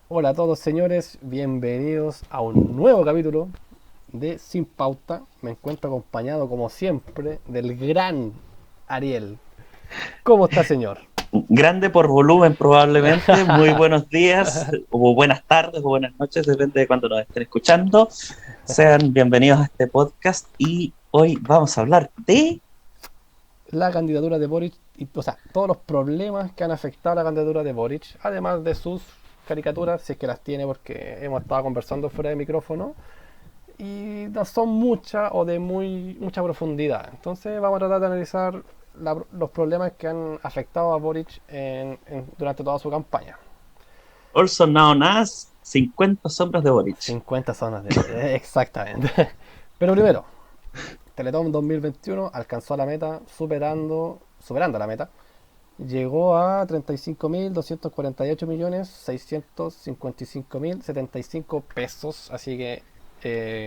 Hola a todos señores, bienvenidos a un nuevo capítulo de Sin Pauta. Me encuentro acompañado como siempre del gran Ariel. ¿Cómo está señor? Grande por volumen probablemente, muy buenos días, o buenas tardes, o buenas noches, depende de cuándo nos estén escuchando. Sean bienvenidos a este podcast y hoy vamos a hablar de... La candidatura de Boric, o sea, todos los problemas que han afectado a la candidatura de Boric, además de sus caricaturas, si es que las tiene porque hemos estado conversando fuera de micrófono y no son muchas o de mucha profundidad. Entonces vamos a tratar de analizar los problemas que han afectado a Boric durante toda su campaña. Also known as 50 sombras de Boric. 50 zonas de Boric, exactamente. Pero primero, Teletón 2021 alcanzó la meta superando la meta. Llegó a 35.248.655.075 pesos. Así que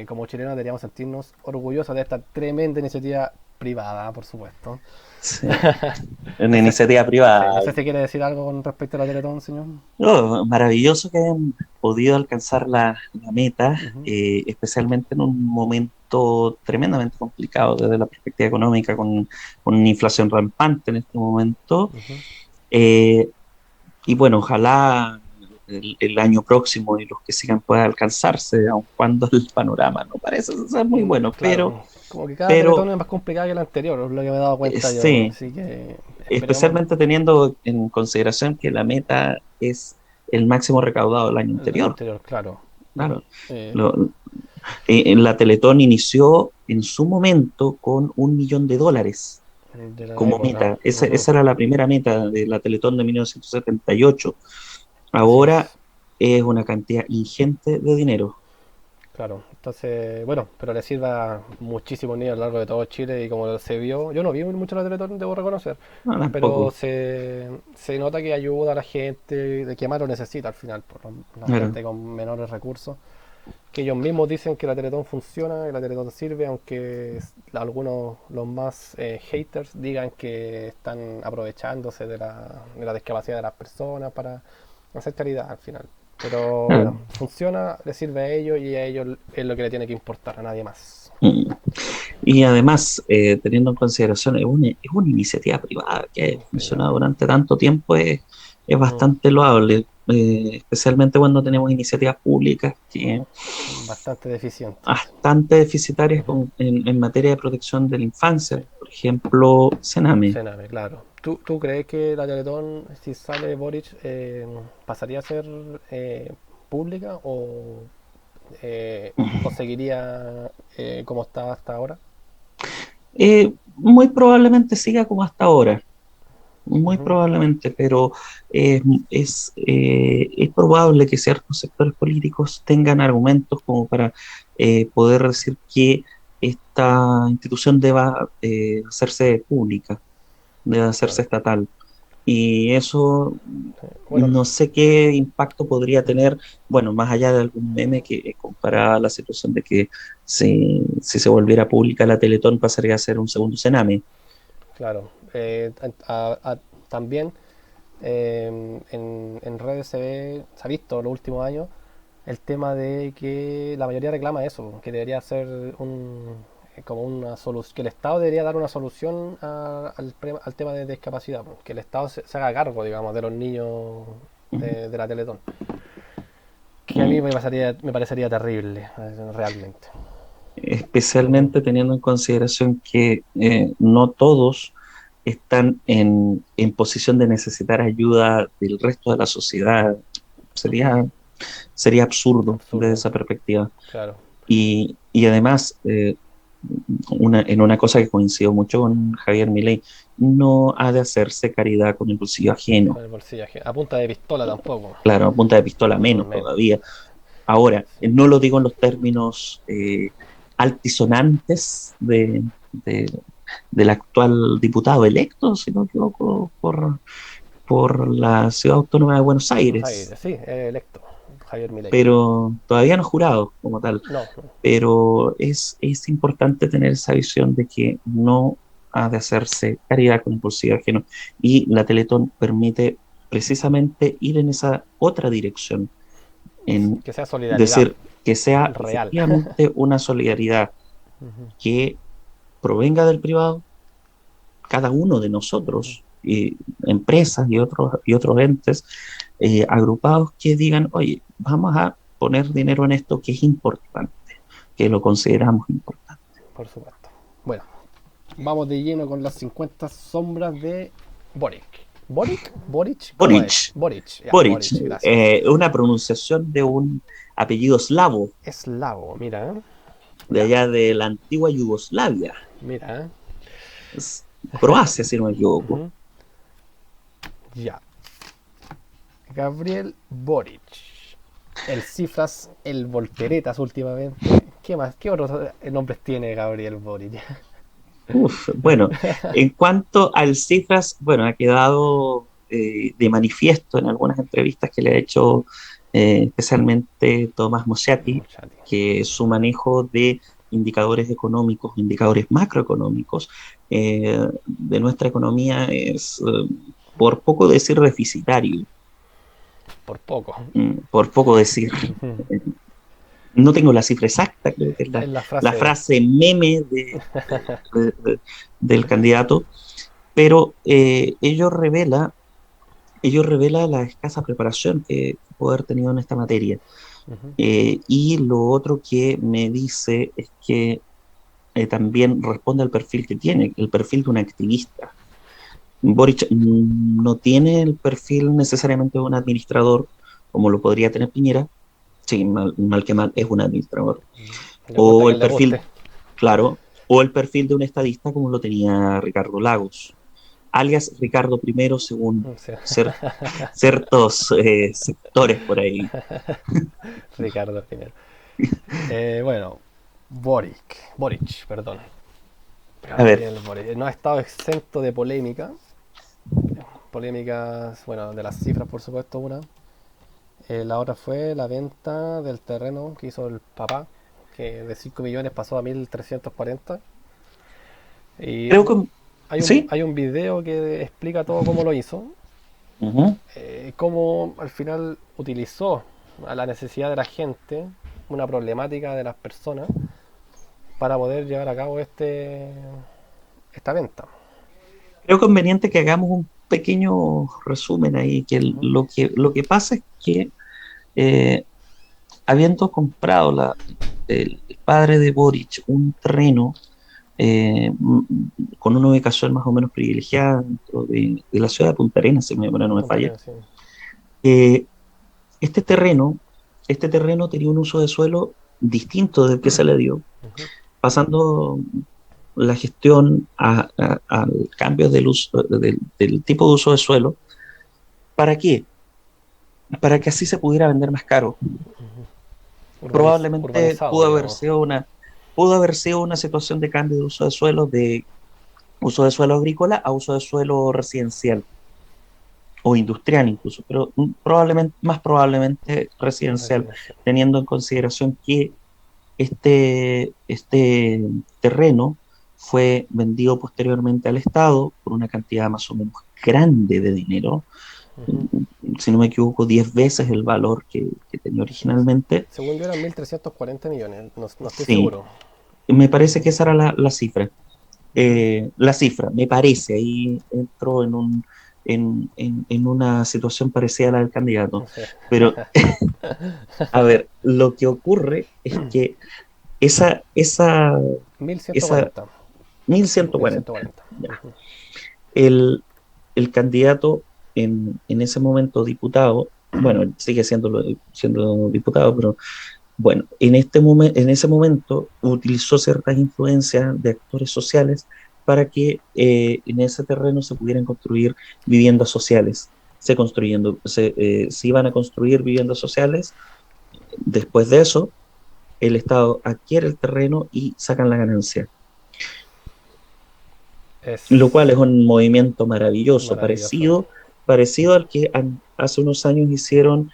como chilenos deberíamos sentirnos orgullosos de esta tremenda iniciativa privada, por supuesto. Sí, una No sé, iniciativa sí, no privada. sé si quiere decir algo con respecto a la Teletón, señor. Oh, maravilloso que hayan podido alcanzar la meta, Ujú, especialmente en un momento tremendamente complicado desde la perspectiva económica, con una inflación rampante en este momento. ujú. Eh, y bueno, ojalá el año próximo y los que sigan puedan alcanzarse, aun cuando el panorama no parece ser muy bueno, Claro, como que cada Teletón pero es más complicada que la anterior, es lo que me he dado cuenta yo. sí, Así que esperemos. especialmente teniendo en consideración que la meta es el máximo recaudado del año El año anterior. anterior, claro. Claro, Eh, Lo- la Teletón inició en su momento con $1 millón de la como época. meta. Esa, Ujú. esa era la primera meta de la Teletón de 1978. Así Ahora es. es una cantidad ingente de dinero. Claro, entonces, bueno, pero le sirva a muchísimos niños a lo largo de todo Chile y como se vio, yo no vi mucho la Teletón, debo reconocer, No, pero tampoco. se nota que ayuda a la gente, de que más lo necesita al final, por la Claro. gente con menores recursos, que ellos mismos dicen que la Teletón funciona, que la Teletón sirve, aunque algunos, los más haters, digan que están aprovechándose de la discapacidad de las personas para hacer caridad al final. Pero bueno, Claro. funciona, le sirve a ellos y a ellos es lo que le tiene que importar, a nadie más. Mm. Y además, teniendo en consideración, es una iniciativa privada que ha Pero, funcionado durante tanto tiempo, es mm, bastante loable, especialmente cuando tenemos iniciativas públicas que bastante deficientes. bastante deficitarias Ujú. en materia de protección de la infancia, Sí, por ejemplo, Sename. Sename, claro. ¿Tú crees que la Teletón, si sale Boric, pasaría a ser pública o seguiría como está hasta ahora? Muy probablemente siga como hasta ahora, muy Ujú. probablemente, pero es probable que ciertos sectores políticos tengan argumentos como para poder decir que esta institución deba hacerse pública, debe hacerse Claro. estatal. Y eso Bueno, no sé qué impacto podría tener, bueno, más allá de algún meme que comparaba la situación de que si se volviera pública la Teletón pasaría a ser un segundo Sename. claro. También en redes se ha visto los últimos años el tema de que la mayoría reclama eso, que debería ser como una solución, que el Estado debería dar una solución al tema de discapacidad, pues, que el Estado se haga cargo, digamos, de los niños de la Teletón, que a mí Mm. me parecería terrible, realmente. Ujú. Especialmente teniendo en consideración que no todos están en posición de necesitar ayuda del resto de la sociedad. Ujú. Sería, sería absurdo desde Absurdo, esa perspectiva. claro. Y además, en una cosa que coincido mucho con Javier Milei, no ha de hacerse caridad con el bolsillo Con ajeno. el bolsillo a punta de pistola tampoco. Claro, a punta de pistola menos Menos. todavía. Ahora, no lo digo en los términos altisonantes del actual diputado electo, si no me equivoco, por la Ciudad Autónoma de Buenos Buenos Aires, Aires, sí, electo. Javier Milei. pero todavía no jurado como tal. No, no. Pero es importante tener esa visión de que no ha de hacerse caridad con el bolsillo ajeno. Y la Teletón permite precisamente ir en esa otra dirección, en Que sea solidaridad decir que sea real. efectivamente una solidaridad Ujú, que provenga del privado, cada uno de ujú. nosotros, empresas y otros entes agrupados que digan, oye, vamos a poner dinero en esto que es importante, que lo consideramos importante. Por supuesto. Bueno, vamos de lleno con las 50 sombras de Boric. ¿Boric? ¿Boric? ¿Cómo es? Boric, Boric. Ya, Boric, Boric, gracias. una pronunciación de un apellido eslavo Eslavo, mira, ¿eh? de Ya, allá de la antigua Yugoslavia, mira, ¿eh? es Croacia, si no me equivoco. Ujú. Ya. Gabriel Boric. El Cifras, el Volteretas últimamente. ¿Qué más? ¿Qué otros nombres tiene Gabriel Boric? Uf, bueno, en cuanto al cifras, bueno, ha quedado de manifiesto en algunas entrevistas que le ha hecho especialmente Tomás Moschati, Muchati. que su manejo de indicadores económicos, indicadores macroeconómicos de nuestra economía es, por poco decir, deficitario, Por poco. por poco decir. eh, no tengo la cifra exacta, creo que es Es la la frase. frase meme del candidato, pero ello revela la escasa preparación que puede haber tenido en esta materia. Uh-huh. Y lo otro que me dice es que también responde al perfil que tiene, el perfil de un activista. Boric no tiene el perfil necesariamente de un administrador, como lo podría tener Piñera. Sí, mal que mal es un administrador. Le gusta a O quien el le guste. perfil, claro, o el perfil de un estadista como lo tenía Ricardo Lagos, alias Ricardo I, según O sea, ciertos sectores por ahí. Ricardo primero. Bueno, Boric, perdón. A ver, Gabriel Boric. No ha estado exento de polémica. Polémicas, bueno, de las cifras, por supuesto, una. La otra fue la venta del terreno que hizo el papá, que de 5 millones pasó a 1.340. Y creo que sí. hay un video que explica todo cómo lo hizo, Ujú. cómo al final utilizó a la necesidad de la gente, una problemática de las personas, para poder llevar a cabo esta venta. Creo conveniente que hagamos un pequeño resumen ahí, que Uh-huh, lo que pasa es que eh, habiendo comprado el padre de Boric un terreno con una ubicación más o menos privilegiada dentro de la ciudad de Punta Arenas, si mi memoria no me Punta falla, Arenas, sí. eh, este terreno, este terreno tenía un uso de suelo distinto del que se le dio, Uh-huh, pasando la gestión al cambio del, uso, del tipo de uso de suelo. ¿Para qué? Para que así se pudiera vender más caro. Probablemente urbanizado, digamos. pudo haber sido una situación de cambio de uso de suelo, de uso de suelo agrícola a uso de suelo residencial o industrial incluso, pero probablemente, más probablemente residencial, Residencial. teniendo en consideración que este terreno fue vendido posteriormente al Estado por una cantidad más o menos grande de dinero, Uh-huh. si no me equivoco, 10 veces el valor que tenía originalmente. Según yo eran 1.340 millones, no, no estoy Sí, seguro. me parece que esa era la cifra. Uh-huh. La cifra, me parece, ahí entró en una situación parecida a la del candidato. O sea, Pero, a ver, lo que ocurre es que esa, esa 1140. 1140, 1140. ya, Uh-huh. el, el candidato en ese momento diputado, bueno, él sigue siendo diputado, pero bueno, en ese momento utilizó ciertas influencias de actores sociales para que en ese terreno se pudieran construir viviendas sociales. Se iban a construir viviendas sociales. Después de eso, el Estado adquiere el terreno y sacan la ganancia, lo cual Es es un movimiento maravilloso, maravilloso. parecido al que hace unos años hicieron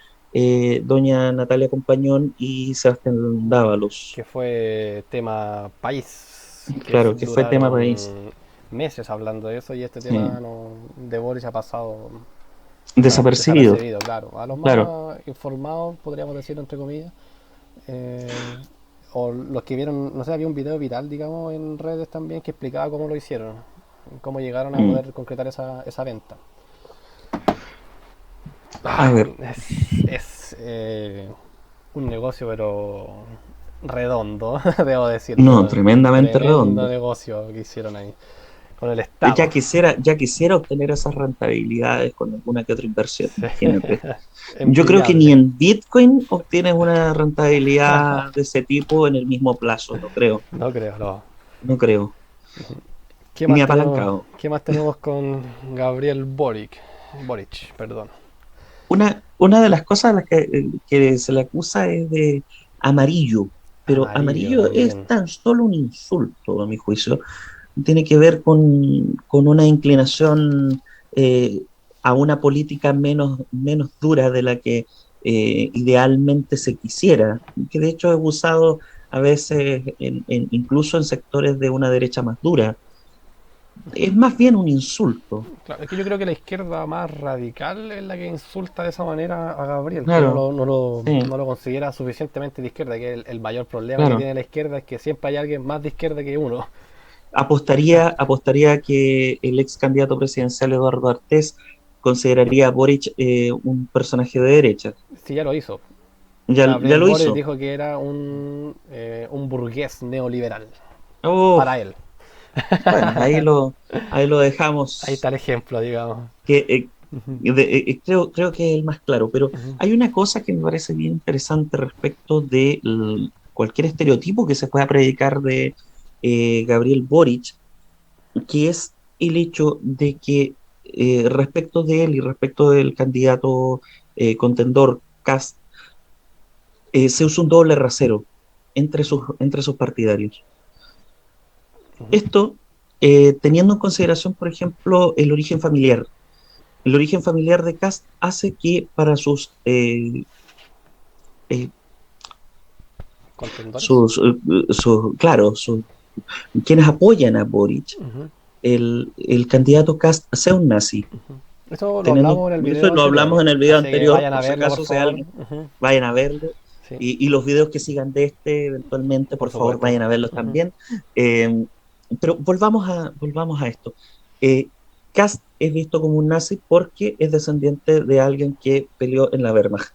doña Natalia Compañón y Sebastián Dávalos. Que fue tema país. Que Claro, que fue tema país. duraron meses hablando de eso y este tema Sí, no, de Boris ha pasado desapercibido, desapercibido, claro. A los claro. más informados, podríamos decir entre comillas, eh, o los que vieron, no sé, había un video viral, digamos, en redes también que explicaba cómo lo hicieron, cómo llegaron a poder concretar esa venta. A ver, Es un negocio, pero redondo, debo no, decirlo. tremendamente Tremendo redondo. negocio que hicieron ahí, con el Estado. Ya quisiera obtener esas rentabilidades con alguna que otra inversión, Sí. imagínate. Yo creo que ni Envidiable. en Bitcoin obtienes una rentabilidad de ese tipo en el mismo plazo, no creo, No creo, no. no creo, ¿Qué ni más tenemos? apalancado. ¿Qué más tenemos con Gabriel Boric? Boric, perdón. Una de las cosas a las que se le acusa es de amarillo, pero Amarillo amarillo es también. tan solo un insulto, a mi juicio. Tiene que ver con una inclinación eh, a una política menos dura de la que idealmente se quisiera, que de hecho es usado a veces incluso en sectores de una derecha más dura. Es más bien un insulto. Claro, es que yo creo que la izquierda más radical es la que insulta de esa manera a Gabriel, que Claro, sí, no lo considera suficientemente de izquierda, que el mayor problema que claro. tiene la izquierda es que siempre hay alguien más de izquierda que uno. Apostaría que el ex candidato presidencial Eduardo Artés consideraría a Boric un personaje de derecha. Sí, ya lo hizo. Ya Gabriel lo Boric hizo. dijo que era un burgués neoliberal, Oh, para él. bueno, ahí lo Ahí está dejamos. el ejemplo, digamos. Que, Ujú, creo que es el más claro, pero ujú. hay una cosa que me parece bien interesante respecto de cualquier estereotipo que se pueda predicar de Gabriel Boric, que es el hecho de que respecto de él y respecto del candidato contendor Kast, se usa un doble rasero entre sus partidarios. Esto teniendo en consideración, por ejemplo, el origen familiar. El origen familiar de Kast hace que para eh, Contendores. claro, quienes apoyan a Boric, Ujú. el candidato Kast sea un nazi. Eso lo Teniendo hablamos en el eso video lo hablamos anterior, en el video así que anterior, vayan a por si verlo, por acaso sea favor. alguien, Ujú. vayan a verlo. Sí, Y los videos que sigan de este, eventualmente, por por favor, supuesto. vayan a verlos Ujú. también. Eh, pero volvamos a esto. Eh, Kast es visto como un nazi porque es descendiente de alguien que peleó en la Wehrmacht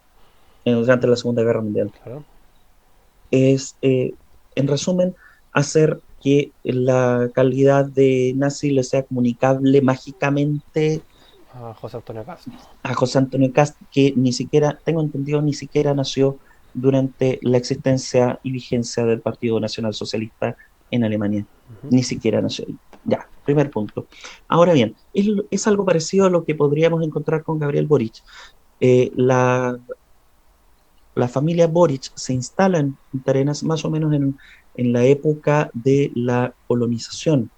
durante la Segunda Guerra Mundial. Claro. Es, en resumen, hacer que la calidad de nazi le sea comunicable mágicamente A José Antonio Cast. a José Antonio Cast, que ni siquiera, tengo entendido, ni siquiera nació durante la existencia y vigencia del Partido Nacional Socialista en Alemania. Ujú. Ni siquiera nació ahí. Ya, primer punto. Ahora bien, es algo parecido a lo que podríamos encontrar con Gabriel Boric. La familia Boric se instala en Punta Arenas más o menos en la época de la colonización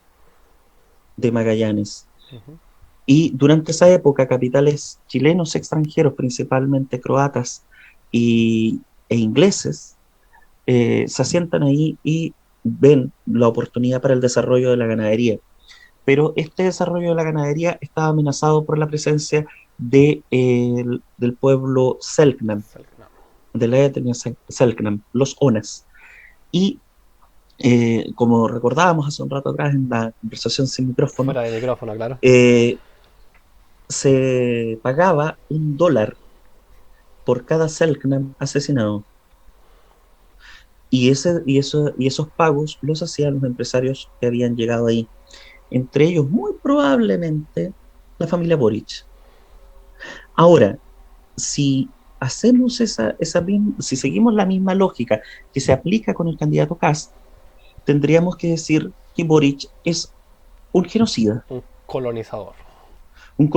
de Magallanes. Ujú. Y durante esa época, capitales chilenos extranjeros, principalmente croatas e ingleses, se asientan ahí y ven la oportunidad para el desarrollo de la ganadería. Pero este desarrollo de la ganadería estaba amenazado por la presencia del pueblo Selknam, Selknam. de la etnia Selknam, los Onas. Y como recordábamos hace un rato atrás en la conversación sin micrófono, Fuera de micrófono, claro. eh, se pagaba $1 por cada Selknam asesinado. Y esos pagos los hacían los empresarios que habían llegado ahí. Entre ellos, muy probablemente, la familia Boric. Ahora, si hacemos si seguimos la misma lógica que se aplica con el candidato Kast, tendríamos que decir que Boric es un genocida, Un colonizador. un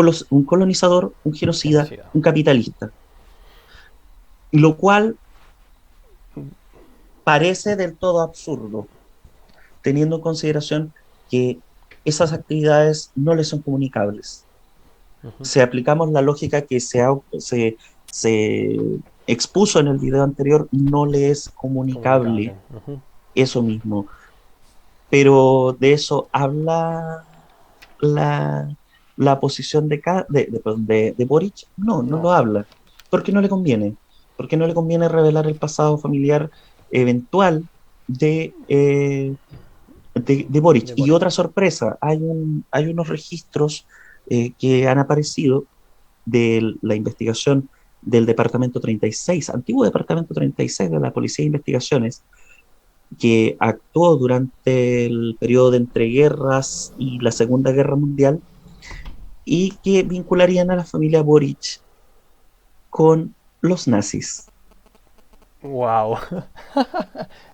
colonizador, un Un genocida, genocida. un capitalista. Lo cual parece del todo absurdo, teniendo en consideración que esas actividades no le son comunicables. Ujú. Si aplicamos la lógica que se expuso en el video anterior, no le es Comunicable. comunicable Ujú. eso mismo. Pero de eso habla la, la posición de Boric. No, no No. lo habla, porque no le conviene. porque no le conviene revelar el pasado familiar eventual de, de Boric. De Y Boric. otra sorpresa, hay unos registros que han aparecido de la investigación del Departamento 36, antiguo Departamento 36 de la Policía de Investigaciones, que actuó durante el periodo de entreguerras y la Segunda Guerra Mundial, y que vincularían a la familia Boric con los nazis. Wow.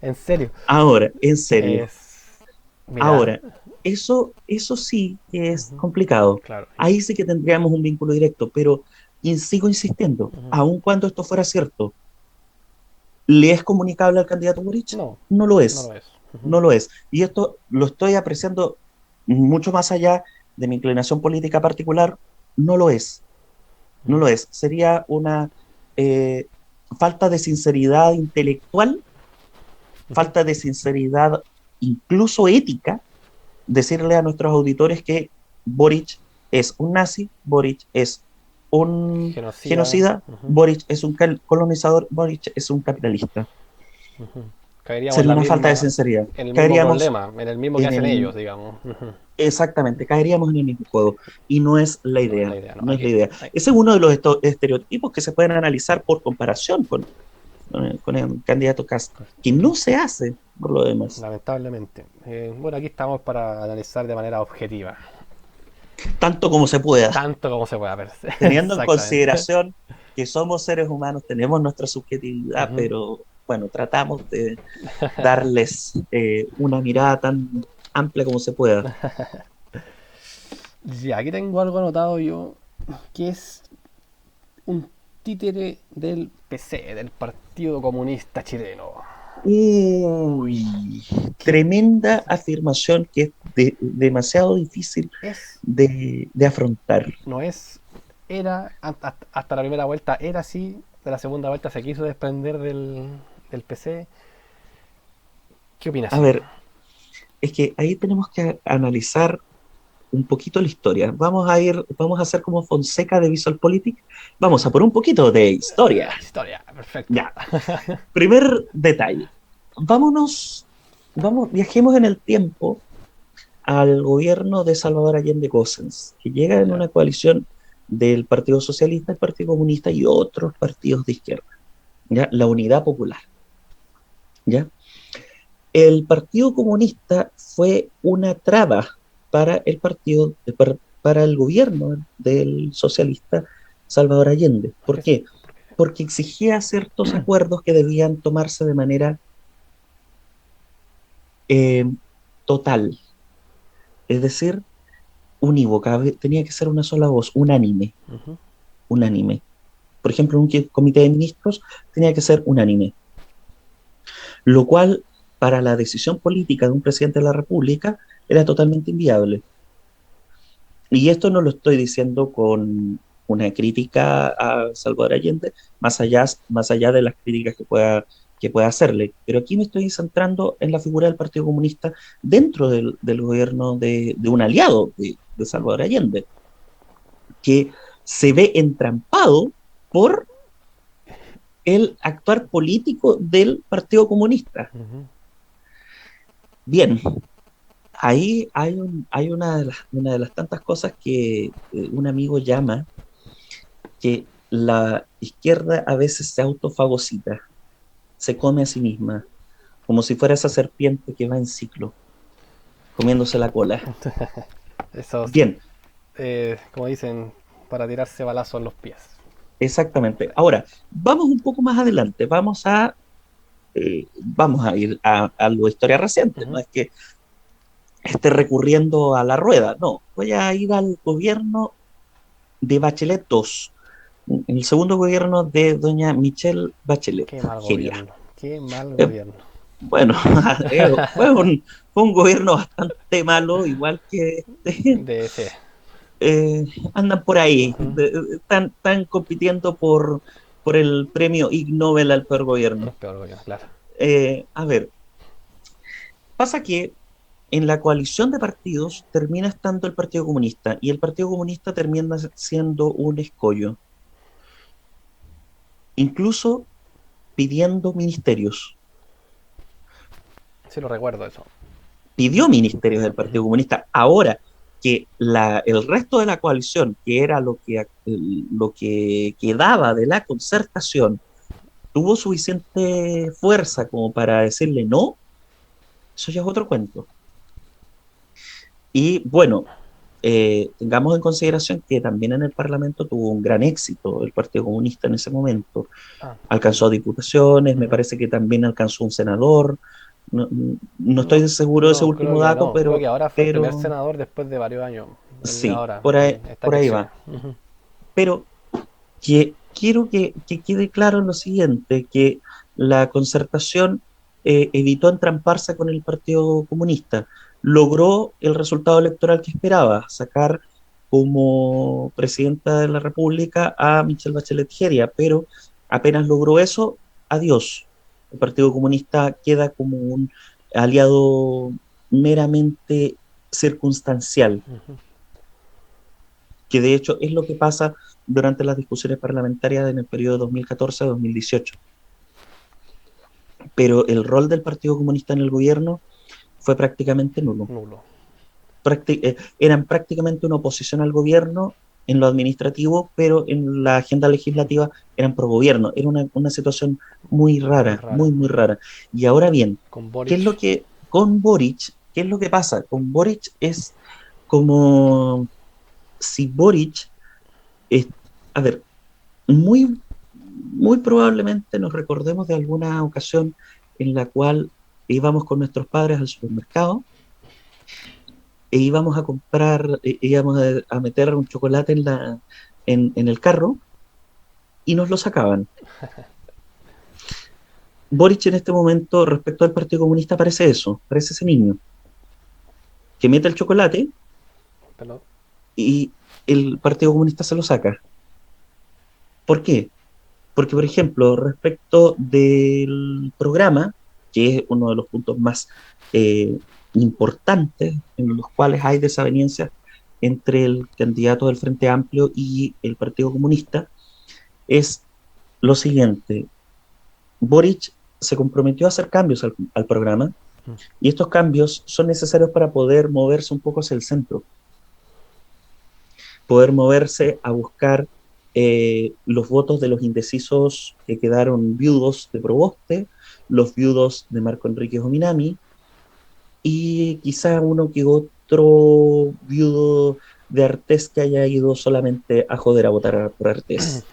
En serio. Ahora, en serio, Es. Mira. ahora, eso sí que es Ujú, complicado. claro. Ahí sí que tendríamos un vínculo directo, pero sigo insistiendo, Ujú. aun cuando esto fuera cierto, ¿le es comunicable al candidato Boric? No, No lo no lo es, es. Ujú, no lo es. Y esto lo estoy apreciando mucho más allá de mi inclinación política particular, no lo es, no ujú, lo es. Sería una eh, falta de sinceridad intelectual, ujú, falta de sinceridad incluso ética, decirle a nuestros auditores que Boric es un nazi, Boric es un genocida. genocida, Ujú, Boric es un colonizador, Boric es un capitalista. ujú. Caeríamos en Sería la una falta de misma, sinceridad. en el mismo Caeríamos problema, en el mismo que en hacen ellos, el, digamos. Ujú. exactamente, caeríamos en el mismo juego. Y no es la No es la idea, idea, ¿no? no es la Aquí, idea. Ese es uno de los estereotipos que se pueden analizar por comparación con el candidato Kast, que ujú, no se hace por lo demás, lamentablemente. Bueno, aquí estamos para analizar de manera objetiva, tanto como se pueda, tanto como se pueda ver. teniendo en Exactamente. consideración que somos seres humanos, tenemos nuestra subjetividad, Ujú. pero bueno, tratamos de darles una mirada tan amplia como se pueda. Ya, aquí tengo algo anotado yo, que es un títere del PC, del Partido Comunista Chileno. Uy, Que tremenda afirmación que es demasiado difícil es, de afrontar. no es, era, hasta la primera vuelta era así, de la segunda vuelta se quiso desprender del PC. ¿Qué opinas A tú? ver, es que ahí tenemos que analizar un poquito la historia. Vamos a hacer como Fonseca de VisualPolitik. Vamos a por un poquito de historia. Historia, perfecto. Ya, primer detalle. Vámonos, viajemos en el tiempo al gobierno de Salvador Allende Gossens, que llega en Ya. una coalición del Partido Socialista, el Partido Comunista y otros partidos de izquierda, ¿ya? La Unidad Popular, ¿ya? El Partido Comunista fue una traba para el partido, para el gobierno del socialista Salvador Allende. ¿Por ¿Por qué? qué? Porque exigía ciertos acuerdos que debían tomarse de manera eh, total, es decir, unívoca, tenía que ser una sola voz, unánime, Ujú. unánime. Por ejemplo, un comité de ministros tenía que ser unánime, lo cual para la decisión política de un presidente de la República era totalmente inviable. Y esto no lo estoy diciendo con una crítica a Salvador Allende, más allá de las críticas que pueda hacerle. Pero aquí me estoy centrando en la figura del Partido Comunista dentro del gobierno de un aliado de Salvador Allende, que se ve entrampado por el actuar político del Partido Comunista. Ujú. Bien, ahí hay una de las tantas cosas que un amigo llama que la izquierda a veces se autofagocita, se come a sí misma, como si fuera esa serpiente que va en ciclo, comiéndose la cola. Esos, Bien, como dicen, para tirarse balazos en los pies. exactamente. Ahora, vamos un poco más adelante, vamos a ir a lo de historia reciente, no Ujú. es que esté recurriendo a la rueda, no, voy a ir al gobierno de Bachelet II, en el segundo gobierno de doña Michelle Bachelet, Qué mal genia. gobierno. Qué mal Eh, gobierno. bueno, fue un gobierno bastante malo, igual que este, De ese. andan por ahí, Ujú. están compitiendo por el premio Ig Nobel al peor El gobierno. peor gobierno, claro. A ver, pasa que en la coalición de partidos termina estando el Partido Comunista y el Partido Comunista termina siendo un escollo. Incluso pidiendo ministerios. Sí, lo recuerdo eso. Pidió ministerios del Partido Comunista. Ahora que el resto de la coalición, que era lo que quedaba de la concertación, tuvo suficiente fuerza como para decirle no, eso ya es otro cuento. Y bueno, tengamos en consideración que también en el Parlamento tuvo un gran éxito el Partido Comunista en ese momento. Ah, Alcanzó diputaciones, me ujú. parece que también alcanzó un senador. No, no estoy No, seguro de ese no, creo último que dato, no. Creo que ahora fue el primer pero senador después de varios años. El de sí, ahora, estas por ahí elecciones. va. Ujú. Pero quiero que quede claro lo siguiente, que la concertación evitó entramparse con el Partido Comunista, logró el resultado electoral que esperaba, sacar como presidenta de la República a Michelle Bachelet Jeria, pero apenas logró eso, adiós. El Partido Comunista queda como un aliado meramente circunstancial, que de hecho es lo que pasa durante las discusiones parlamentarias en el periodo 2014-2018. Pero el rol del Partido Comunista en el gobierno fue prácticamente nulo. Nulo. Eran prácticamente una oposición al gobierno en lo administrativo, pero en la agenda legislativa eran pro gobierno. Era una situación muy Muy rara, rara. muy, muy rara. Y ahora bien, Con ¿qué es lo Boric. que con Boric, qué es lo que pasa? Con Boric es como si Boric, es, a ver, muy probablemente nos recordemos de alguna ocasión en la cual íbamos con nuestros padres al supermercado e íbamos a comprar, íbamos a meter un chocolate en el carro y nos lo sacaban. Boric en este momento, respecto al Partido Comunista, parece eso, parece ese niño que mete el chocolate Pero, y el Partido Comunista se lo saca. ¿Por qué? Porque, por ejemplo, respecto del programa, que es uno de los puntos más eh, importantes en los cuales hay desavenencias entre el candidato del Frente Amplio y el Partido Comunista, es lo siguiente. Boric se comprometió a hacer cambios al programa y estos cambios son necesarios para poder moverse un poco hacia el centro, poder moverse a buscar los votos de los indecisos que quedaron viudos de Proboste, los viudos de Marco Enrique Jominami y quizá uno que otro viudo de Artés que haya ido solamente a joder a votar por Artés,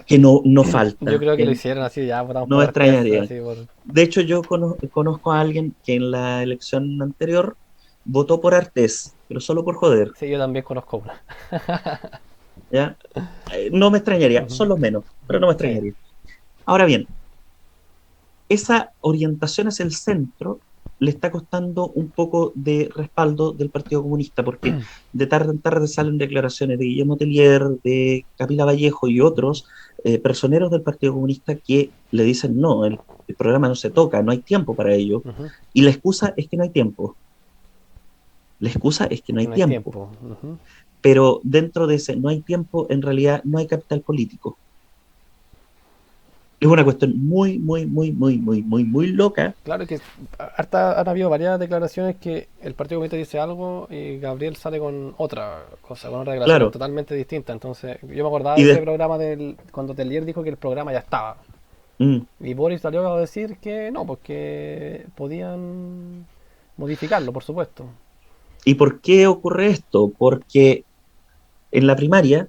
que no yo falta, creo que lo que hicieron así, ya votamos no por me Artés, extrañaría. así por... De hecho, yo conozco a alguien que en la elección anterior votó por Artés, pero solo por joder, Sí, yo también conozco una. ¿ya? No me extrañaría, Ujú. son los menos, pero no me Sí. extrañaría. Ahora bien, esa orientación hacia el centro le está costando un poco de respaldo del Partido Comunista, porque de tarde en tarde salen declaraciones de Guillermo Tellier, de Camila Vallejo y otros personeros del Partido Comunista que le dicen no, el programa no se toca, no hay tiempo para ello. Ujú. Y la excusa es que no hay tiempo. La excusa es que no Que hay no hay tiempo. tiempo. Ujú. Pero dentro de ese no hay tiempo, en realidad no hay capital político. Es una cuestión muy loca. Claro que harta, han habido varias declaraciones que el Partido Comunista dice algo y Gabriel sale con otra cosa, con otras declaraciones Claro, totalmente distintas. Entonces, yo me acordaba y de ese de, programa cuando Tellier dijo que el programa ya estaba. mm, Y Boris salió a decir que no, porque podían modificarlo, por supuesto. ¿Y por qué ocurre esto? Porque en la primaria,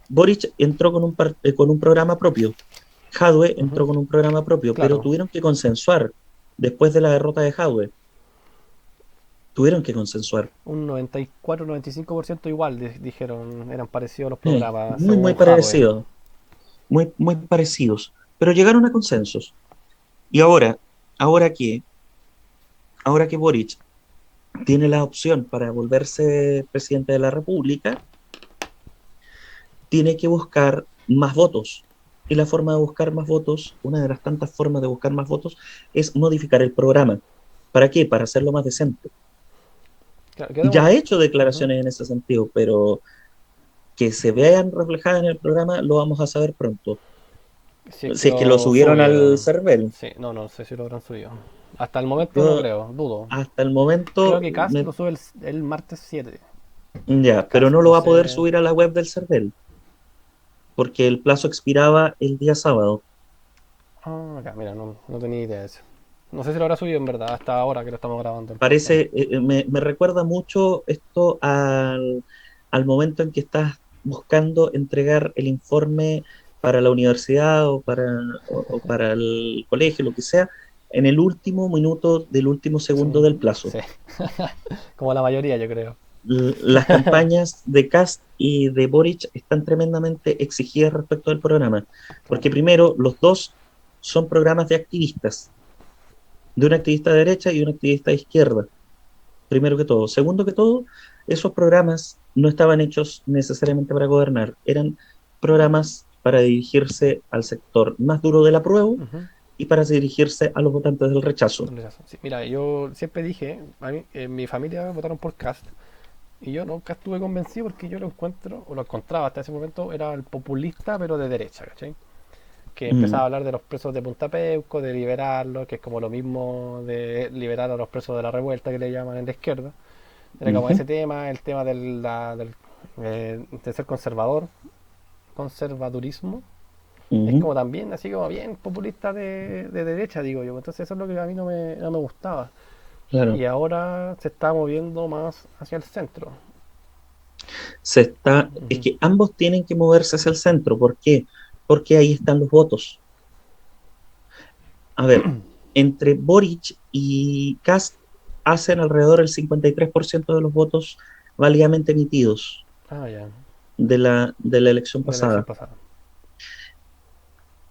Boric entró con un programa propio, Jadwe Ujú. entró con un programa propio, pero Claro, tuvieron que consensuar después de la derrota de Jadwe. Tuvieron que consensuar. un 94-95% igual, dijeron, eran parecidos los programas, Muy según Hadwe. parecidos, muy parecidos, pero llegaron a consensos. Y ahora que, ahora que Boric tiene la opción para volverse presidente de la República, tiene que buscar más votos. Y la forma de buscar más votos, una de las tantas formas de buscar más votos, es modificar el programa. ¿Para qué? Para hacerlo más decente. Claro, Ya ha hecho ujú. declaraciones en ese sentido, pero que se vean reflejadas en el programa lo vamos a saber pronto. Si es que Si es que lo lo subieron al subieron. server. Sí, no, no sé si lo habrán subido. Hasta el momento no Yo creo, dudo. hasta el Creo momento, que Cast lo sube el martes 7. ya, pero Cast, no lo no va a poder sé. subir a la web del server, porque el plazo expiraba el día sábado. Ah, acá, mira, no, no tenía idea de eso. No sé si lo habrá subido en verdad hasta ahora que lo estamos grabando el podcast. Parece, me recuerda mucho esto al momento en que estás buscando entregar el informe para la universidad o para el colegio, lo que sea, en el último minuto del último segundo del plazo. Sí, como la mayoría yo creo. Las campañas de Kast y de Boric están tremendamente exigidas respecto del programa, porque Claro. primero, los dos son programas de activistas, de un activista de derecha y un activista de izquierda, primero que todo. Segundo que todo, esos programas no estaban hechos necesariamente para gobernar, eran programas para dirigirse al sector más duro del apruebo Ujú. y para dirigirse a los votantes del rechazo. Tienes razón. Sí, mira, yo siempre dije, a mí, en mi familia votaron por Cast y yo nunca estuve convencido porque yo lo encuentro, o lo encontraba hasta ese momento, era el populista pero de derecha, ¿cachai? Que empezaba Mm, a hablar de los presos de Punta Peuco, de liberarlos, que es como lo mismo de liberar a los presos de la revuelta que le llaman en la izquierda. Era como ujú, ese tema, el tema de ser conservador, conservadurismo. Es ujú, como también, así como bien populista de derecha, digo yo. Entonces eso es lo que a mí no me gustaba. claro. Y ahora se está moviendo más hacia el centro. Es Ujú. que ambos tienen que moverse hacia el centro. ¿Por qué? Porque ahí están los votos. A ver, entre Boric y Kast hacen alrededor del 53% de los votos válidamente emitidos Ah, ya, de la elección de la elección pasada. pasada.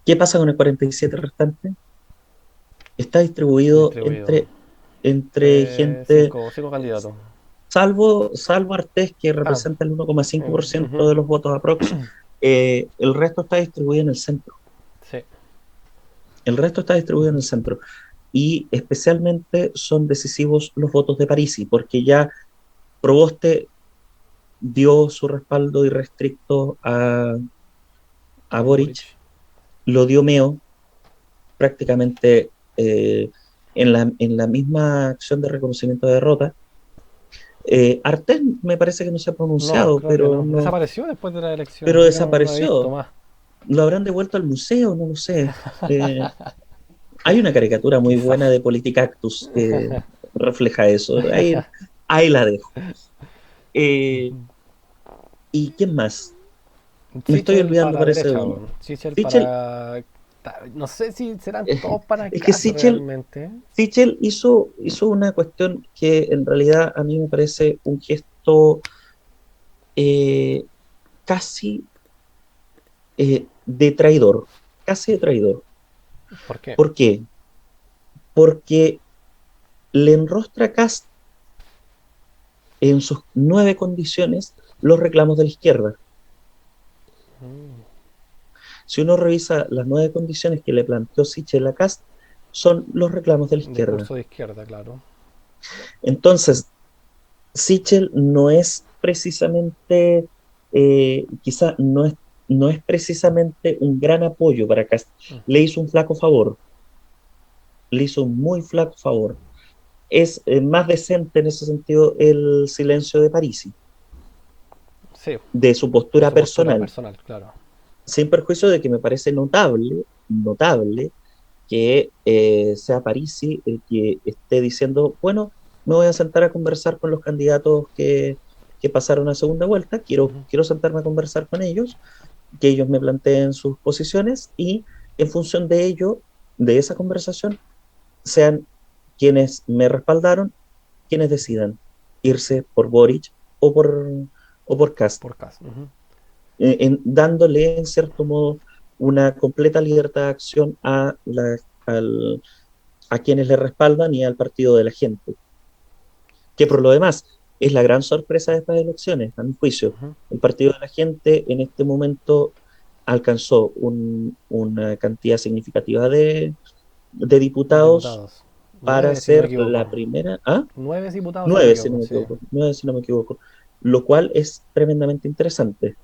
¿Qué pasa con el 47 restante? Está distribuido Distribuido. entre gente, Cinco candidatos. salvo Artés, que Ah, representa el 1,5% ujú. de los votos aprox, el resto está distribuido en el centro. Sí. El resto está distribuido en Ujú. el centro. Y especialmente son decisivos los votos de Parisi, porque ya Proboste dio su respaldo irrestricto a A Boric, Boric. lo dio Meo prácticamente en la misma acción de reconocimiento de derrota. Artés me parece que no se ha No, pronunciado, creo que no. Desapareció después de la elección. pero Yo no lo he visto desapareció. más. ¿Lo habrán devuelto al museo? No lo sé. Eh, Hay una caricatura muy Quizás. buena de Politicactus que refleja eso. Ahí la dejo. Eh, ¿Y quién más? Me estoy Sichel olvidando, para parece de derecha, uno. weón. Sichel Sichel, para. No sé si serán eh, todos para es que CAS realmente. Sichel hizo una cuestión que en realidad a mí me parece un gesto eh, casi de traidor, casi de traidor. ¿Por qué? ¿Por qué? Porque le enrostra a Kast en sus 9 condiciones los reclamos de la izquierda. Mm, Si uno revisa las 9 condiciones que le planteó Sichel a Kast, son los reclamos de la izquierda. discurso de izquierda, claro. Entonces, Sichel no es precisamente, quizá no es precisamente un gran apoyo para Kast. Le hizo un flaco favor, le hizo un muy flaco favor. Es más decente en ese sentido el silencio de Parisi, Sí, de su de postura su postura personal, personal, claro. sin perjuicio de que me parece notable que sea Parisi el que esté diciendo, bueno, me voy a sentar a conversar con los candidatos que pasaron a segunda vuelta, quiero sentarme a conversar con ellos, que ellos me planteen sus posiciones y en función de ello, de esa conversación, sean quienes me respaldaron, quienes decidan irse por Boric o por Kast, Por CAS. Ujú. dándole en cierto modo una completa libertad de acción al, a quienes le respaldan y al partido de la gente, que por lo demás es la gran sorpresa de estas elecciones, a mi juicio. Ujú. El partido de la gente en este momento alcanzó una cantidad significativa de De diputados diputados. para 9 si no me ser la equivoco. primera, ¿ah? 9 diputados si no me 9 si no equivoco, me sí. equivoco, 9 si no me equivoco, lo cual es tremendamente interesante.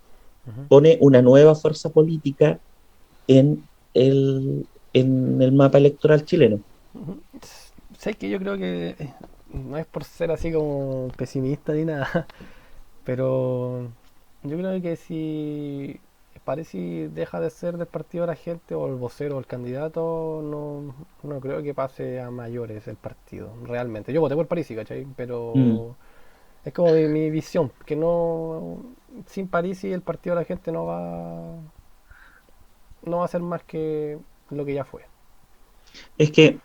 Ujú. Pone una nueva fuerza política en en el mapa electoral chileno. Ujú. Sé que yo creo que no es por ser así como pesimista ni nada, pero yo creo que si Parisi deja de ser del partido de la gente o el vocero o el candidato, no creo que pase a mayores el partido, realmente. Yo voté por Parisi, ¿cachai? Mm. Pero es como mi visión, que no, sin Parisi el partido de la gente no va a ser más que lo que ya fue. Es que,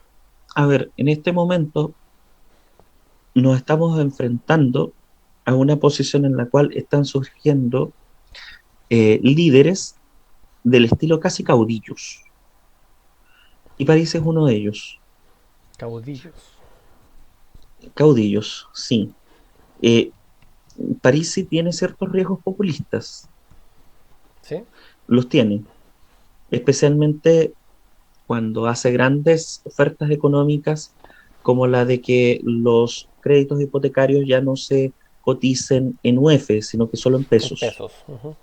a ver, en este momento nos estamos enfrentando a una posición en la cual están surgiendo líderes del estilo casi caudillos. Y París es uno de ellos. Caudillos. Caudillos, sí. Eh, París sí tiene ciertos riesgos populistas, ¿Sí? los tiene, especialmente cuando hace grandes ofertas económicas como la de que los créditos hipotecarios ya no se coticen en UF, sino que solo en En pesos, pesos. Ujú.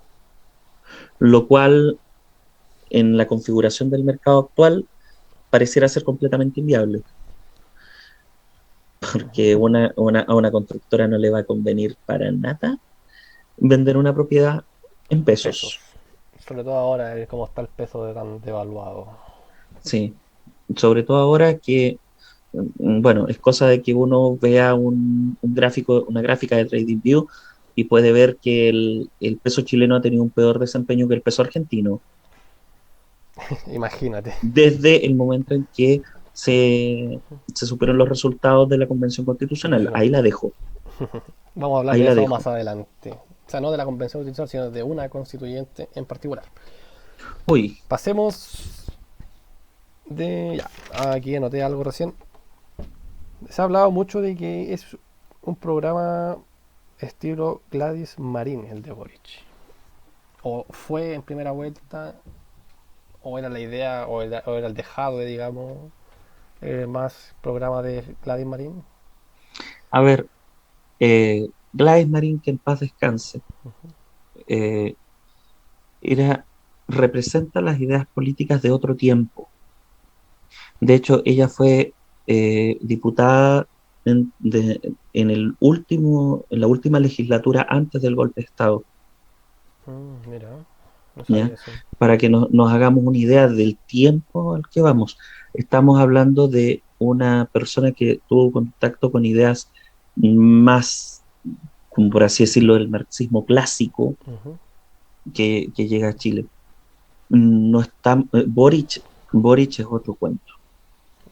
lo cual en la configuración del mercado actual pareciera ser completamente inviable, porque a una constructora no le va a convenir para nada vender una propiedad en Pesos. pesos. Sobre todo ahora, como está el peso de tan devaluado. Sí, sobre todo ahora que, bueno, es cosa de que uno vea un gráfico, una gráfica de TradingView y puede ver que el peso chileno ha tenido un peor desempeño que el peso argentino Imagínate. desde el momento en que se superan los resultados de la Convención Constitucional. Constitución Ahí la Constitucional. dejo, Vamos a hablar ahí de la eso más dejo. adelante. O sea, no de la convención constitucional, sino de una constituyente en particular. Uy, Pasemos de... Ya, aquí anoté algo recién. Se ha hablado mucho de que es un programa estilo Gladys Marín, el de Boric. O fue en primera vuelta, o era la idea, o era el dejado, digamos, más programa de Gladys Marín. a ver, Gladys Marín, que en paz descanse, eh, era, representa las ideas políticas de otro tiempo. De hecho, ella fue diputada en la última legislatura antes del golpe de Estado, Mira, no ¿ya? sabía eso. Para que nos hagamos una idea del tiempo al que vamos. Estamos hablando de una persona que tuvo contacto con ideas más, como por así decirlo, del marxismo clásico Ujú. que llega a Chile. No está, Boric es otro cuento.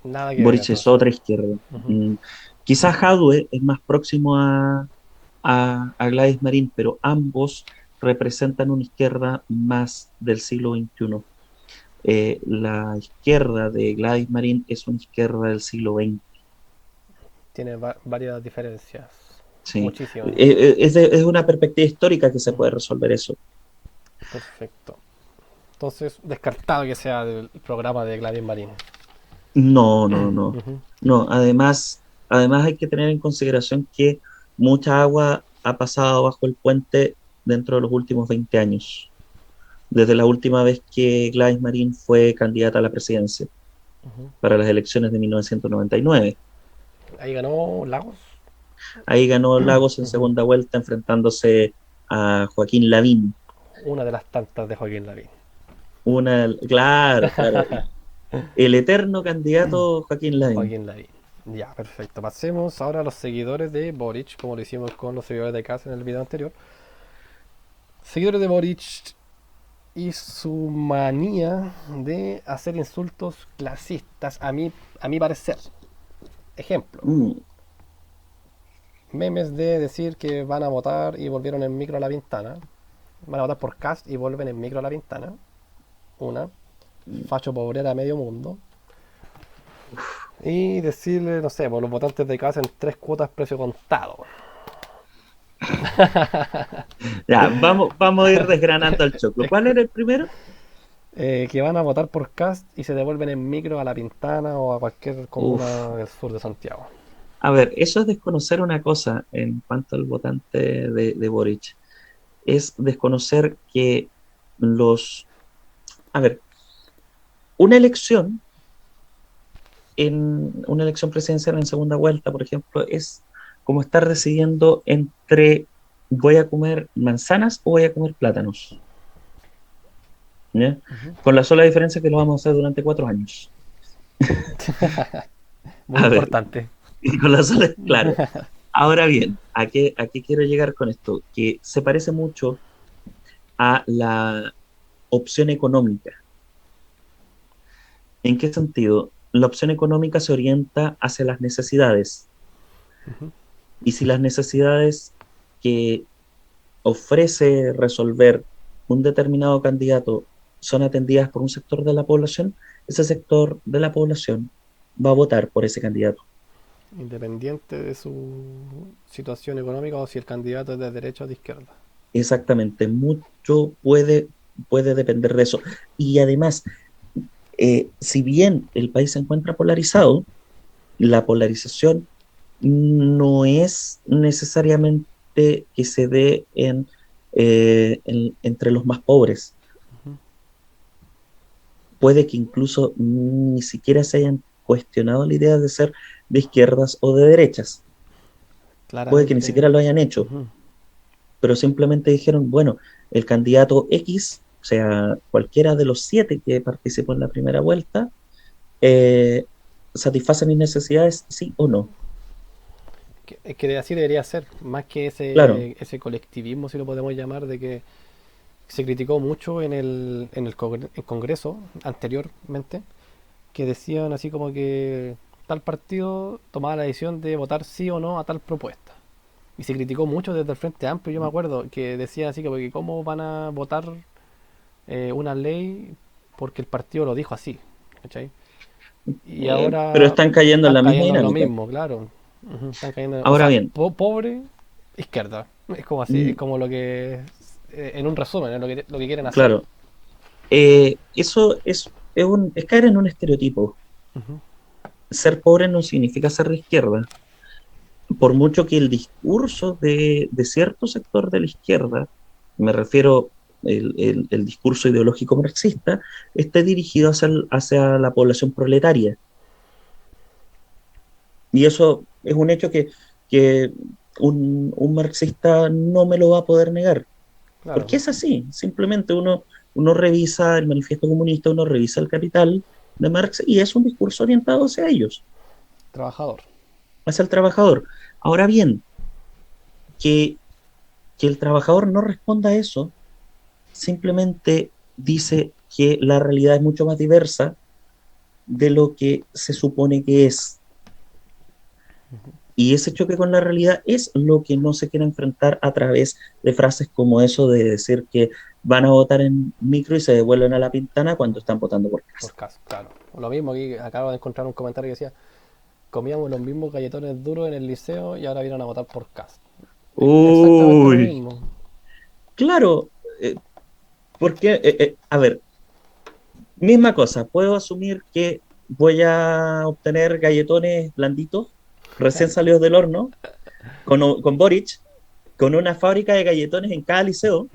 Nada que ver Boric es entonces. otra izquierda. Ujú. Mm, Quizás Jadwe es más próximo a Gladys Marín, pero ambos representan una izquierda más del siglo XXI. La izquierda de Gladys Marín es una izquierda del siglo XX. Tiene varias diferencias. Sí. Muchísimas. Es una perspectiva histórica que se puede Ujú. resolver eso. Perfecto. Entonces, descartado que sea del programa de Gladys Marín. No, no, no. Ujú. No, además hay que tener en consideración que mucha agua ha pasado bajo el puente dentro de los últimos 20 años, desde la última vez que Gladys Marín fue candidata a la presidencia Ujú. para las elecciones de 1999. Ahí ganó Lagos. Ahí ganó Lagos en Ujú. segunda vuelta enfrentándose a Joaquín Lavín. Una de las tantas de Joaquín Lavín. Claro, claro, el eterno candidato Joaquín Lavín. Joaquín Lavín. Ya, perfecto. Pasemos ahora a los seguidores de Boric, como lo hicimos con los seguidores de Casa en el video anterior. Seguidores de Boric y su manía de hacer insultos clasistas, a mi parecer. Ejemplo, Mm, memes de decir que van a votar y volvieron en micro a la ventana. Van a votar por Cast y vuelven en micro a la ventana. Una. Facho pobrera a medio mundo. Y decirle, no sé, por los votantes de casa en 3 cuotas precio contado. Ya, vamos a ir desgranando al choclo. ¿Cuál era el primero? Que van a votar por Cast y se devuelven en micro a La Pintana o a cualquier Uf. comuna del sur de Santiago. A ver, eso es desconocer una cosa en cuanto al votante de Boric. Es desconocer que los... A ver, una elección, en una elección presidencial en segunda vuelta, por ejemplo, es como estar decidiendo entre voy a comer manzanas o voy a comer plátanos. ¿Ya? Ujú. Con la sola diferencia que lo vamos a hacer durante 4 años. Muy A ver, importante. y con la sola, claro. Ahora bien, ¿a qué quiero llegar con esto? Que se parece mucho a la opción económica. ¿En qué sentido? La opción económica se orienta hacia las necesidades. Ujú. Y si las necesidades que ofrece resolver un determinado candidato son atendidas por un sector de la población, ese sector de la población va a votar por ese candidato. Independiente de su situación económica o si el candidato es de derecha o de izquierda. Exactamente, mucho puede depender de eso. Y además, si bien el país se encuentra polarizado, la polarización no es necesariamente que se dé entre los más pobres. Ujú. Puede que incluso ni siquiera se hayan cuestionado la idea de ser de izquierdas o de derechas. Puede que ni Claramente. siquiera lo hayan hecho, Ujú. pero simplemente dijeron, bueno, el candidato X, o sea, cualquiera de los 7 que participó en la primera vuelta, eh, satisface mis necesidades, sí o no. Es que así debería ser, más que Claro, ese colectivismo, si lo podemos llamar, de que se criticó mucho en el Congreso anteriormente, que decían así como que tal partido tomaba la decisión de votar sí o no a tal propuesta. Y se criticó mucho desde el Frente Amplio, yo me acuerdo, que decían así como que cómo van a votar una ley porque el partido lo dijo así, ¿cachai? Y pero ahora están cayendo en están la misma cayendo en lo dinámica. mismo, claro. Ujú, están cayendo, o Ahora sea, bien, pobre, izquierda. Es como así, es mm, como lo que, en un resumen, es lo que quieren hacer. claro, eso es caer en un estereotipo. Ujú. Ser pobre no significa ser de izquierda. Por mucho que el discurso de cierto sector de la izquierda, me refiero el discurso ideológico marxista, esté dirigido hacia la población proletaria. Y eso es un hecho que un marxista no me lo va a poder negar, Claro, porque es así. Simplemente uno revisa el manifiesto comunista, uno revisa el Capital de Marx y es un discurso orientado hacia ellos, trabajador. hacia el trabajador. Ahora bien, que, que el trabajador no responda a eso simplemente dice que la realidad es mucho más diversa de lo que se supone que es. Y ese choque con la realidad es lo que no se quiere enfrentar a través de frases como eso de decir que van a votar en micro y se devuelven a la pintana cuando están votando por Por casa. caso, claro. Lo mismo aquí, acabo de encontrar un comentario que decía, comíamos los mismos galletones duros en el liceo y ahora vienen a votar por casa. Exactamente lo Uy, mismo. claro, porque, a ver, misma cosa, puedo asumir que voy a obtener galletones blanditos, recién salidos del horno, con Boric, con una fábrica de galletones en cada liceo,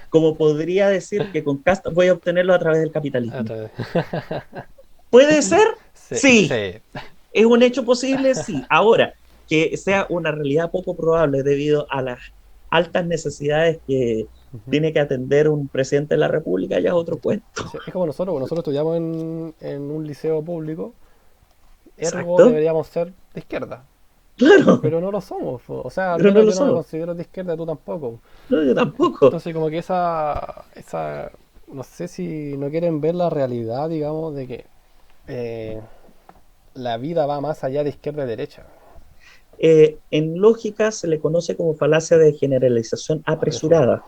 como podría decir que con Cast voy a obtenerlo a través del capitalismo. Otra vez. ¿Puede ser? Sí, Sí. sí. ¿Es un hecho posible? Sí. Ahora, que sea una realidad poco probable debido a las altas necesidades que Ujú. tiene que atender un presidente de la República, ya es otro cuento. Sí, es como nosotros estudiamos en un liceo público, ergo Exacto. deberíamos ser de izquierda, Claro, pero no lo somos, o sea, al pero no menos lo yo no me somos. considero de izquierda, tú tampoco. No, yo tampoco. Entonces como que no sé si no quieren ver la realidad, digamos, de que eh, la vida va más allá de izquierda y derecha. En lógica se le conoce como falacia de generalización Apresurada. apresurada,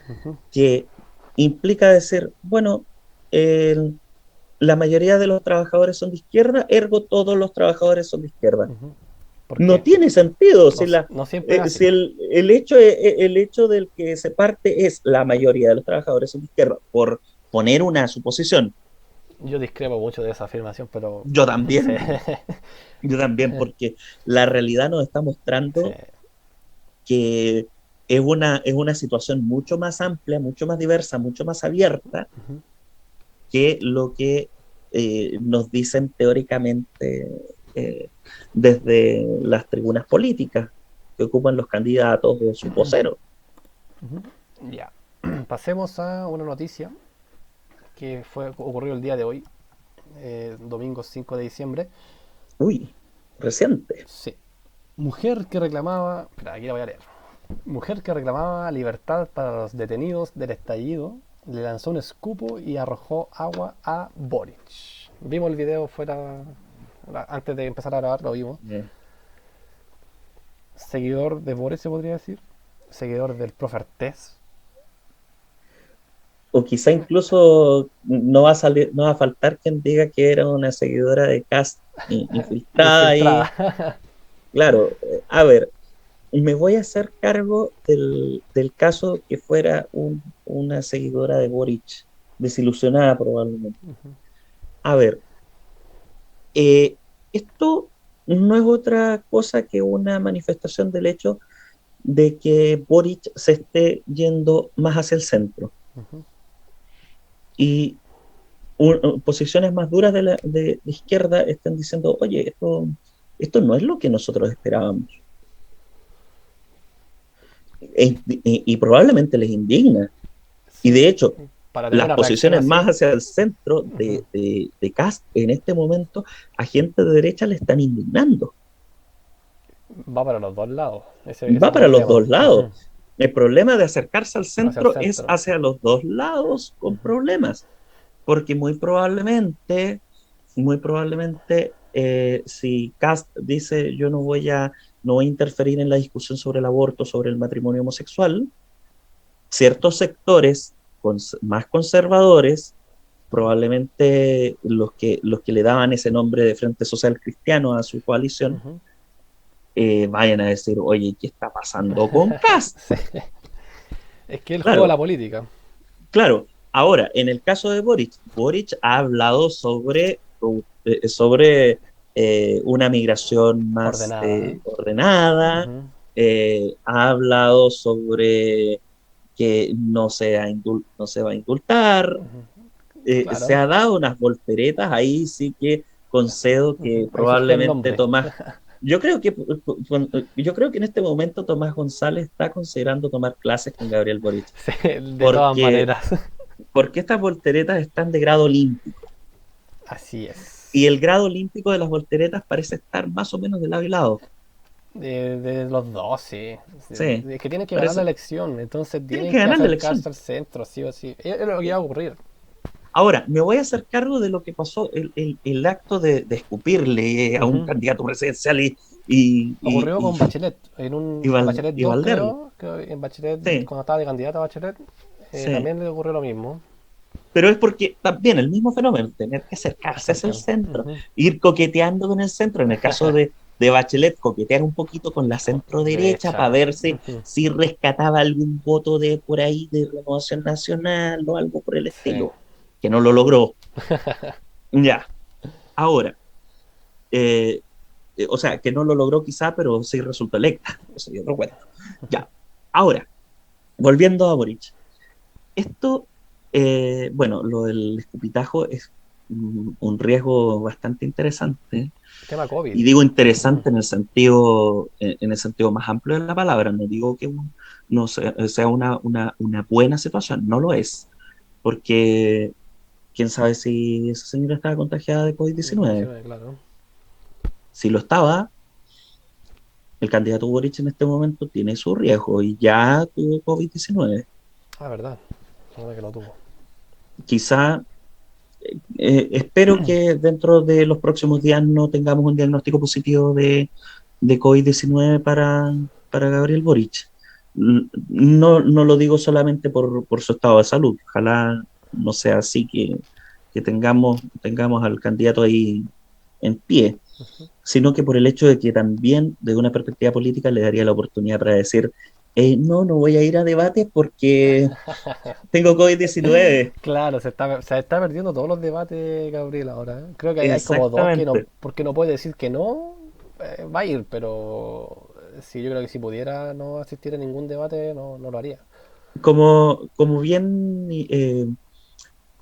Ujú. que implica decir, bueno, el- la mayoría de los trabajadores son de izquierda, ergo todos los trabajadores son de izquierda. Ujú. ¿Por No qué? tiene sentido No, si, no siempre es así. si el hecho del que se parte es la mayoría de los trabajadores son de izquierda, por poner una suposición. Yo discrepo mucho de esa afirmación, pero Yo sí, también, yo también, porque la realidad nos está sí. mostrando que es una situación mucho más amplia, mucho más diversa, mucho más abierta, Ujú. que lo que nos dicen teóricamente desde las tribunas políticas que ocupan los candidatos o sus voceros. Ya. Pasemos a una noticia que ocurrió el día de hoy, domingo 5 de diciembre. Uy, reciente. Sí. Mujer que reclamaba. Espera, aquí la voy a leer. Mujer que reclamaba libertad para los detenidos del estallido le lanzó un escupo y arrojó agua a Boric. Vimos el video antes de empezar a grabar, lo vimos. Eh, Seguidor de Boric, se podría decir. Seguidor del profe Artés. O quizá incluso no va a salir, no va a faltar quien diga que era una seguidora de Cast infiltrada ahí. Infiltrada. Claro, a ver, me voy a hacer cargo del caso que fuera una seguidora de Boric, desilusionada probablemente. A ver, eh, esto no es otra cosa que una manifestación del hecho de que Boric se esté yendo más hacia el centro. Y posiciones más duras de izquierda están diciendo, oye, esto no es lo que nosotros esperábamos. Y probablemente les indigna. Y Sí. de hecho, Para tener las una reacción posiciones más así. hacia el centro Ujú. de Kast en este momento, a gente de derecha le están indignando. Va para los dos lados. Ese Va es para el los tema. dos lados. Ujú. El problema de acercarse al Hacia el centro es centro. hacia los dos lados con Ujú. problemas, porque muy probablemente, si Kast dice yo no voy a interferir en la discusión sobre el aborto, sobre el matrimonio homosexual, ciertos sectores más conservadores, probablemente los que le daban ese nombre de Frente Social Cristiano a su coalición, Ujú. vayan a decir, oye, ¿qué está pasando con Kast? Sí. Es que él juega la Claro, política. claro. Ahora, en el caso de Boric, Boric ha hablado sobre una migración más Ordenada. ordenada, Ujú. ha hablado sobre que no se va a indultar, se Claro. ha dado unas volteretas, ahí sí que concedo Ujú. que Ahí surgió el probablemente nombre. Tomás, yo creo que en este momento Tomás González está considerando tomar clases con Gabriel Boric, Sí, de todas porque, maneras. porque estas volteretas están de grado olímpico, Así y es. el grado olímpico de las volteretas parece estar más o menos de lado y lado. De los dos, sí. Sí. Sí, Es que tienen que ganar la parece, elección, entonces tienen tienen que que ganar la acercarse elección. al centro, sí o sí. Es lo que va a ocurrir. Ahora, me voy a hacer cargo de lo que pasó, el acto de escupirle a un Ujú. candidato presidencial y, y, Ocurrió y, con Bachelet, en Bachelet y 2 Valderle. creo, que en Bachelet, Sí, cuando estaba de candidata a Bachelet, sí. también le ocurrió lo mismo. Pero es porque también el mismo fenómeno, tener que acercarse hacia el Acercan. centro, Ujú. ir coqueteando con el centro. En el caso de Bachelet, coquetear un poquito con la centro derecha para Derecha. ver Ujú. si rescataba algún voto de por ahí de Renovación Nacional o algo por el Sí. estilo, que no lo logró. Ya, ahora, eh, o sea, que no lo logró quizá, pero sí resultó electa. Eso es otro cuento. Ya, ahora, volviendo a Boric. Esto, bueno, lo del escupitajo es un riesgo bastante interesante. Tema COVID. Y digo Ujú. interesante en el sentido más amplio de la palabra. No digo que no sea una buena situación, no lo es. Porque quién sabe si esa señora estaba contagiada de De COVID-19. COVID-19, claro. Si lo estaba, el candidato Boric en este momento tiene su riesgo y ya tuvo COVID-19. Ah, verdad. Verdad que lo tuvo. Quizá espero que dentro de los próximos días no tengamos un diagnóstico positivo de COVID-19 para Gabriel Boric. No, no lo digo solamente por su estado de salud. Ojalá no sea así que tengamos al candidato ahí en pie, sino que por el hecho de que también, desde una perspectiva política, le daría la oportunidad para decir, no, no voy a ir a debates porque tengo COVID-19. Claro, se está perdiendo todos los debates, Gabriel, ahora. Creo que hay como dos que no, Exactamente. porque no puede decir que no, va a ir, pero sí, yo creo que si pudiera no asistir a ningún debate, no lo haría. Como bien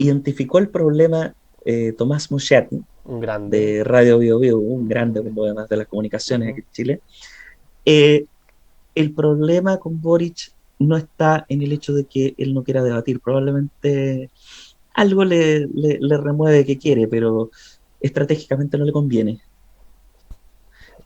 identificó el problema Tomás Moschetti, Un grande. de Radio Bio Bio, un grande por lo demás de las comunicaciones aquí en Chile. Eh, el problema con Boric no está en el hecho de que él no quiera debatir, probablemente algo le remueve que quiere, pero estratégicamente no le conviene.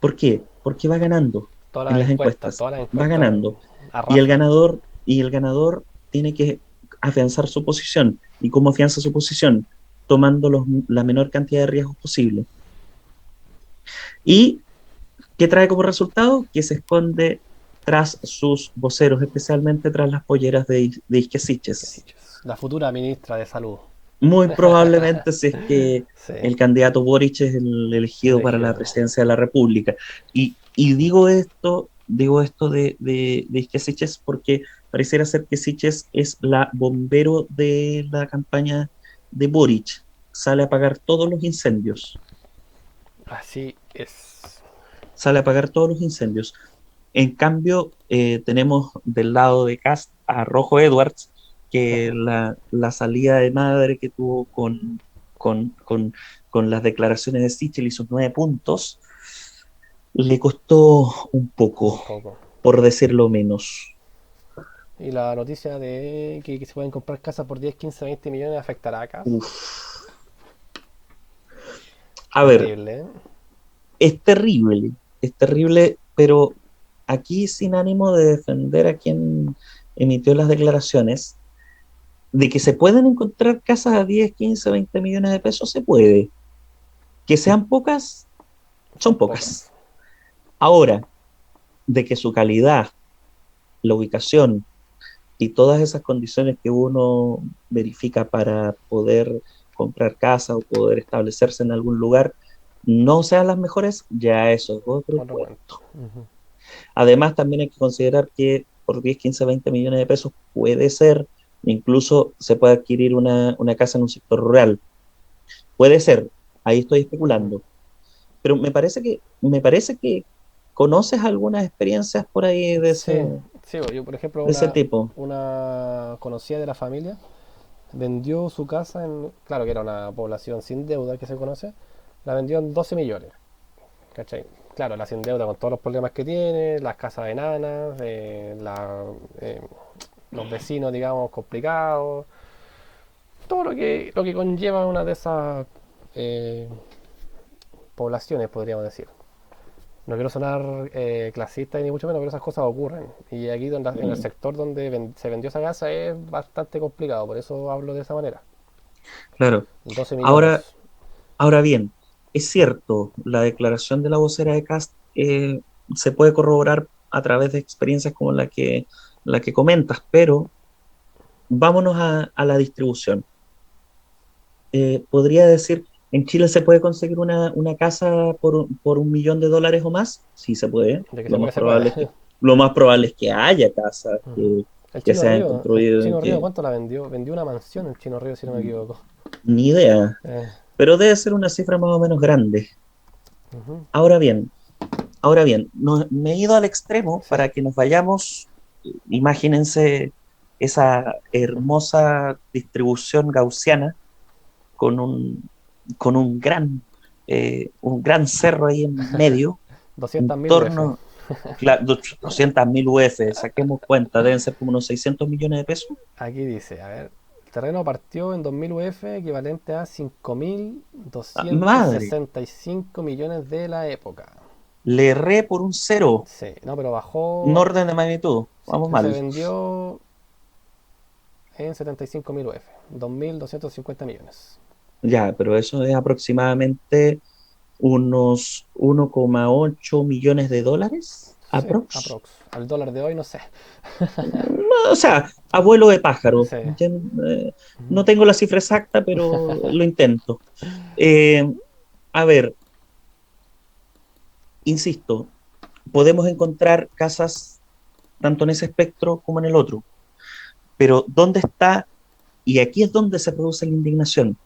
¿Por qué? Porque va ganando en las encuestas, Todas las va encuestas ganando. Y el arrasan. ganador, y el ganador tiene que afianzar su posición. ¿Y cómo afianza su posición? Tomando la menor cantidad de riesgos posible. ¿Y qué trae como resultado? Que se esconde tras sus voceros, especialmente tras las polleras de Isque Siches. La futura ministra de Salud. Muy probablemente si es que Sí, el candidato Boric es el elegido para la elegido. presidencia de la República. Y digo esto de Isque Siches porque pareciera ser que Siches es la bombero de la campaña de Boric. Sale a apagar todos los incendios. Así es. Sale a apagar todos los incendios. En cambio, tenemos del lado de Kast a Rojo Edwards, que la salida de madre que tuvo con, con, con las declaraciones de Sichel y sus 9 puntos, le costó un Un poco, poco. por decirlo menos. Y la noticia de que se pueden comprar casas por 10, 15, 20 millones afectará acá. Uf. A ver, Terrible, ¿eh? es terrible, pero aquí sin ánimo de defender a quien emitió las declaraciones, de que se pueden encontrar casas a 10, 15, 20 millones de pesos, se puede. Que sean pocas, Son son pocas. pocas. Ahora, de que su calidad, la ubicación y todas esas condiciones que uno verifica para poder comprar casa o poder establecerse en algún lugar no sean las mejores, ya eso es otro Otro cuento. cuento. Además, también hay que considerar que por 10, 15, 20 millones de pesos puede ser, incluso se puede adquirir una casa en un sector rural. Puede ser, ahí estoy especulando. Pero me parece que conoces algunas experiencias por ahí Sí, sí, yo por ejemplo, de ese tipo. una conocida de la familia vendió su casa claro que era una población sin deuda que se conoce, la vendió en 12 millones, ¿cachai? Claro, la sin deuda con todos los problemas que tiene, las casas enanas, eh, los vecinos, digamos, complicados, todo lo que conlleva una de esas eh, poblaciones, podríamos decir. No quiero sonar clasista ni mucho menos, pero esas cosas ocurren. Y aquí en el sector donde se vendió esa casa es bastante complicado, por eso hablo de esa manera. Claro. 12 Ahora, millones. ahora bien, es cierto, la declaración de la vocera de Cast se puede corroborar a través de experiencias como la que comentas, pero vámonos a la distribución. Podría decir, ¿en Chile se puede conseguir una casa por $1 millón o más? Sí se puede. De que Lo se puede, más se puede. probable es que, lo más probable es que haya casas que se hayan El construido en Chino Río, que ¿cuánto la vendió? Vendió una mansión el Chino Río, si no me equivoco. ni idea, Eh, pero debe ser una cifra más o menos grande. ujú. Ahora bien, me he ido al extremo Sí, para que nos vayamos, imagínense esa hermosa distribución gaussiana con un gran cerro ahí en medio, en 200.000 UF. torno, 200.000 UF, saquemos cuenta, deben ser como unos 600 millones de pesos. Aquí dice, a ver, el terreno partió en 2000 UF, equivalente a Ah, madre, 5.265 millones de la época. le erré por un cero, Sí, no, pero un bajó. orden de magnitud, Sí, vamos se mal. vendió en 75.000 UF, 2.250 millones. Ya, pero eso es aproximadamente unos 1,8 millones de dólares, Sí, aprox. aprox. Al dólar de hoy no sé. No, o sea, abuelo de pájaro. Sí. No tengo la cifra exacta, pero lo intento. Eh, a ver, insisto, podemos encontrar casas tanto en ese espectro como en el otro, pero ¿dónde está? Y aquí es donde se produce la indignación.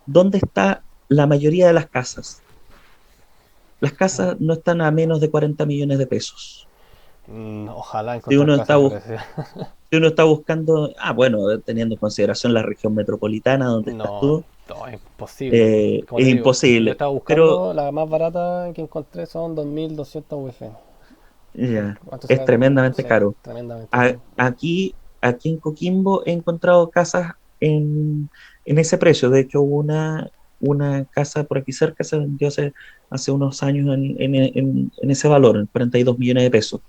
¿Dónde está la mayoría de las casas? Las casas no están a menos de 40 millones de pesos. Ojalá Si encontrar uno está, casas parecidas. si uno está buscando, bueno, teniendo en consideración la región metropolitana donde estás No, tú, no, es imposible. Como es te digo, yo imposible. estaba Pero buscando, la más barata que encontré son 2200 UF. ya, ¿Cuánto es será? tremendamente Sí, caro. tremendamente caro. Aquí en Coquimbo he encontrado casas en ese precio. De hecho, hubo una casa por aquí cerca, se vendió hace unos años en ese valor, en 42 millones de pesos.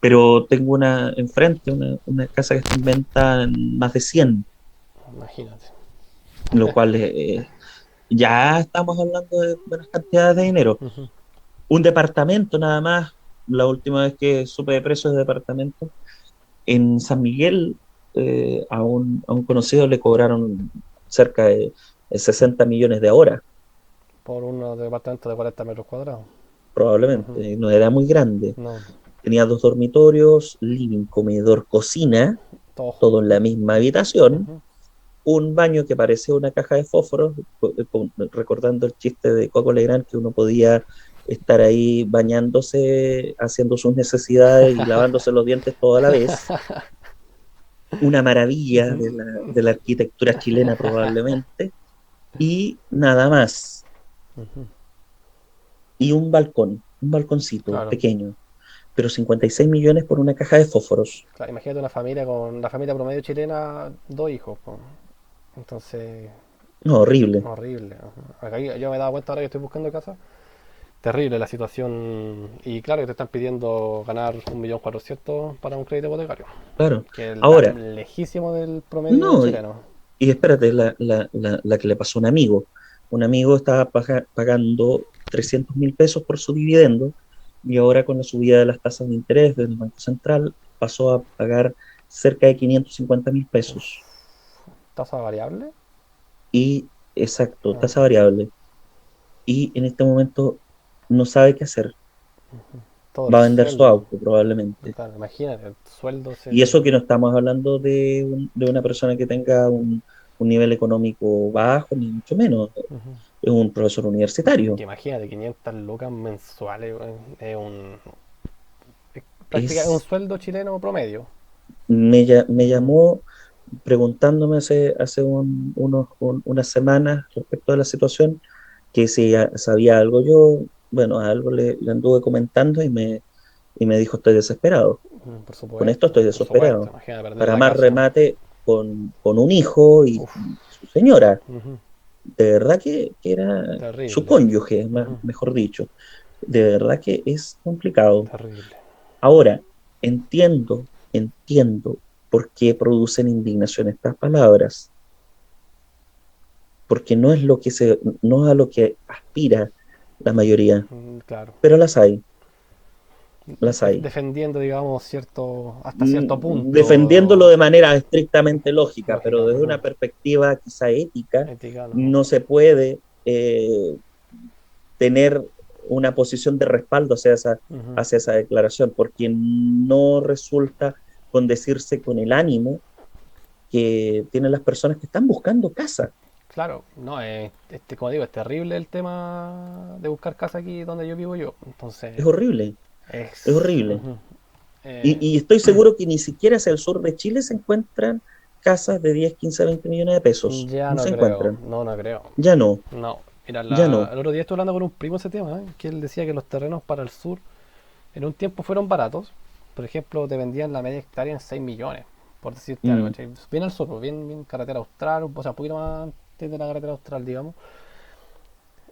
Pero tengo una enfrente, una casa que está en venta en más de 100, Imagínate. lo cual ya estamos hablando de buenas cantidades de dinero. Ujú. Un departamento nada más, la última vez que supe de precios de departamento, en San Miguel, a un conocido le cobraron cerca de 60 millones de ahora, Por unos departamentos de 40 metros cuadrados. Ujú. probablemente. No era muy grande. No, Tenía dos dormitorios, living, comedor, cocina, todo todo en la junto. misma habitación, Ujú. un baño que parecía una caja de fósforos, recordando el chiste de Coco Legrand que uno podía estar ahí bañándose, haciendo sus necesidades y lavándose los dientes toda la vez. Una maravilla Ujú. de la arquitectura chilena probablemente, y nada más. Ujú. Y un balconcito Claro, pequeño, pero 56 millones por una caja de fósforos. claro. Imagínate una familia con la familia promedio chilena, dos hijos, po. Entonces, No, horrible, horrible. Ajá. Acá yo me he dado cuenta ahora que estoy buscando casa. Terrible la situación. Y claro, que te están pidiendo ganar 1.400.000 para un crédito hipotecario. claro. Que está Ahora, lejísimo del promedio no, y, chileno. y espérate, la que le pasó a un amigo. Un amigo estaba pagando 300.000 pesos por su dividendo y ahora con la subida de las tasas de interés del Banco Central pasó a pagar cerca de 550.000 pesos. ¿Tasa variable? Y, exacto, Ah, tasa variable. Y en este momento no sabe qué hacer. todo el Va a vender su sueldo. auto probablemente. Claro, imagínate, el sueldo Y se. eso que no estamos hablando de una persona que tenga un nivel económico bajo, ni mucho menos. Ujú. Es un profesor universitario. Que imagínate, 500 lucas mensuales, weón, es prácticamente un Es, sueldo chileno promedio. me Ujú. llamó preguntándome hace unas semanas respecto a la situación, que si sabía algo yo, bueno, a algo le anduve comentando y me dijo, estoy desesperado. Con esto estoy Por supuesto, desesperado. imagínate perder Para la más casa. remate con un hijo y Uf, su señora. ujú, De verdad que era su terrible. cónyuge, Ujú, mejor dicho. De verdad que es complicado. terrible. Ahora, entiendo por qué producen indignación estas palabras, porque no es a lo que aspira la mayoría, Claro. pero las hay. Defendiendo, digamos, hasta cierto Defendiéndolo de punto manera estrictamente lógica, pero lógica. desde Ujú. una perspectiva quizá ética, Ética, no. no se puede tener una posición de respaldo Ujú. hacia esa declaración, porque no resulta condecirse con el ánimo que tienen las personas que están buscando casa. Claro, no, como digo, es terrible el tema de buscar casa aquí donde yo vivo yo. Es Entonces, horrible, es es. horrible. Ujú. Eh, Y estoy seguro que ni siquiera hacia el sur de Chile se encuentran casas de 10, 15, 20 millones de pesos. ya No no se creo, encuentran. no creo. Ya no, No, mira, ya no. el otro día estuve hablando con un primo de ese tema, que él decía que los terrenos para el sur en un tiempo fueron baratos. Por ejemplo, te vendían la media hectárea en 6 millones, por decirte algo, Mm, ¿cachai? Bien al sur, pues, bien carretera austral, o sea, un poquito más antes de la carretera austral, digamos.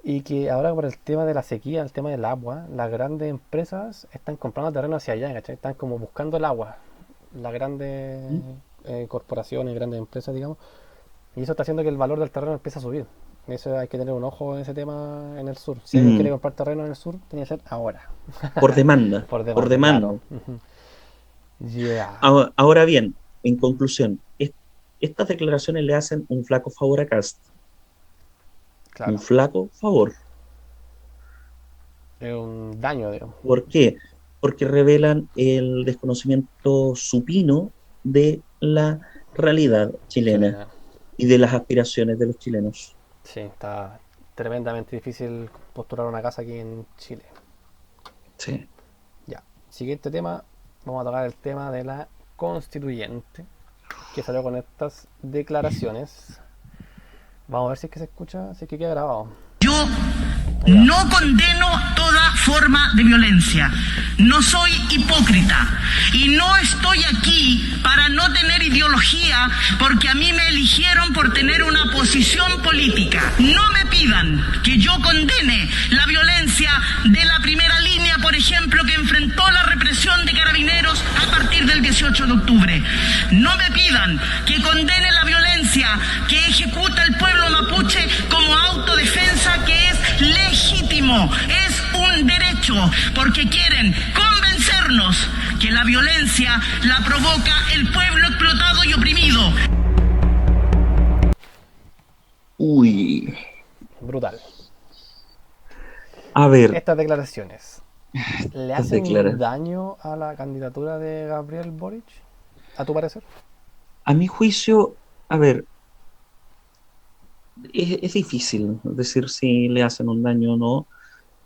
Y que ahora por el tema de la sequía, el tema del agua, las grandes empresas están comprando terreno hacia allá, ¿cachai? Están como buscando el agua. Las grandes mm, corporaciones, grandes empresas, digamos. Y eso está haciendo que el valor del terreno empiece a subir. Eso hay que tener un ojo en ese tema en el sur. Si alguien quiere mm. comprar terreno en el sur, tiene que ser ahora. Por demanda, Por por demanda, claro. demanda. Ujú. Ya. Ahora bien, en conclusión, estas declaraciones le hacen un flaco favor a Cast, un Claro. flaco favor. Es un daño, digamos. ¿Por qué? Porque revelan el desconocimiento supino de la realidad chilena Chilena. y de las aspiraciones de los chilenos. Sí, está tremendamente difícil postular una casa aquí en Chile. Sí. Ya. Siguiente tema, vamos a tocar el tema de la constituyente, que salió con estas declaraciones. Vamos a ver si es que se escucha, si es que queda grabado. Yo no condeno toda forma de violencia, no soy hipócrita y no estoy aquí para no tener ideología porque a mí me eligieron por tener una posición política. No me pidan que yo condene la violencia de la primera línea, por ejemplo, que enfrentó la represión de Carabineros a partir del 18 de octubre. No me pidan que condene la violencia que ejecuta el pueblo mapuche como autodefensa, que es legítimo, es un derecho, porque quieren convencernos que la violencia la provoca el pueblo explotado y oprimido. Uy, Brutal. a ver, Estas declaraciones, ¿le Estas hacen declara- daño a la candidatura de Gabriel Boric? ¿A tu parecer? a mi juicio, a ver, es difícil decir si le hacen un daño o no,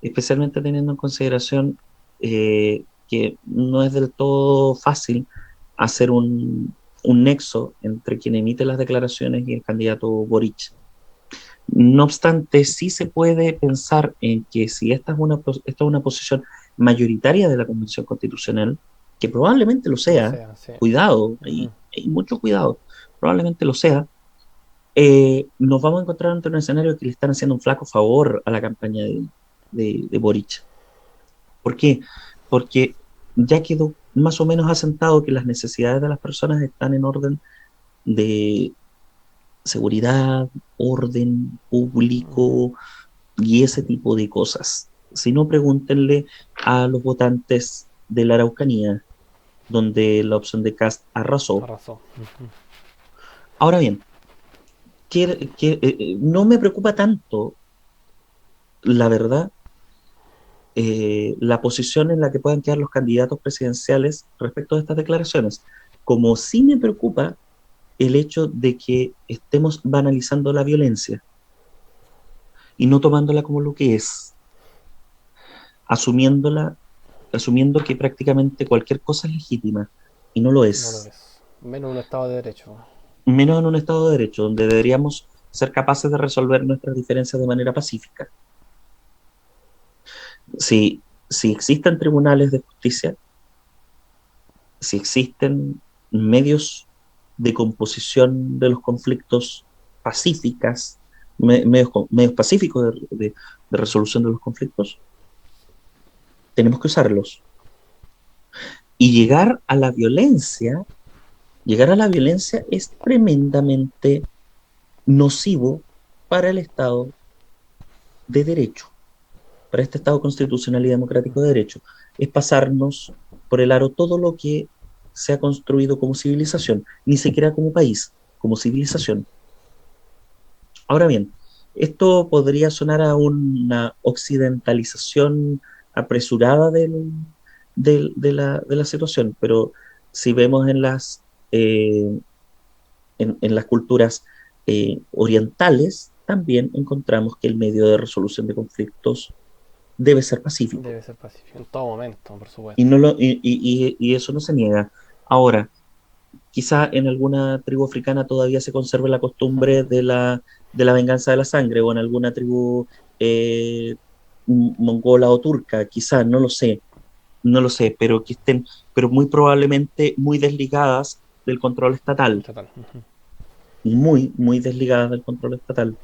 especialmente teniendo en consideración que no es del todo fácil hacer un nexo entre quien emite las declaraciones y el candidato Boric. No obstante, sí se puede pensar en que si esta es una posición mayoritaria de la Convención Constitucional, que probablemente lo O sea, sea, sí. cuidado, Ujú. hay mucho cuidado, probablemente lo sea, nos vamos a encontrar ante un escenario que le están haciendo un flaco favor a la campaña de Boric. ¿Por qué? Porque ya quedó más o menos asentado que las necesidades de las personas están en orden de seguridad, orden público y ese tipo de cosas. Si no, pregúntenle a los votantes de la Araucanía, donde la opción de Kast arrasó. Arrasó. Ujú. Ahora bien, no me preocupa tanto, la verdad, la posición en la que puedan quedar los candidatos presidenciales respecto a estas declaraciones, como sí me preocupa el hecho de que estemos banalizando la violencia y no tomándola como lo que es, asumiendo que prácticamente cualquier cosa es legítima y no lo No lo es, es. Menos un Estado de Derecho. menos en un Estado de Derecho, donde deberíamos ser capaces de resolver nuestras diferencias de manera pacífica. Si existen tribunales de justicia, si existen medios de composición de los conflictos pacíficas, medios pacíficos de resolución de los conflictos, tenemos que usarlos. Y llegar a la violencia es tremendamente nocivo para el Estado de Derecho, para este Estado constitucional y democrático de derecho. Es pasarnos por el aro todo lo que se ha construido como civilización, ni siquiera como país, como civilización. Ahora bien, esto podría sonar a una occidentalización apresurada de la situación, pero si vemos en las culturas orientales, también encontramos que el medio de resolución de conflictos debe ser pacífico. Debe ser pacífico. En todo momento, por Y, supuesto. no lo, y eso no se niega. Ahora, quizá en alguna tribu africana todavía se conserve la costumbre de la venganza de la sangre, o en alguna tribu eh, mongola o turca, quizá, no lo sé, pero muy probablemente muy desligadas del control estatal, Estatal. Ujú. muy, muy desligadas del control estatal.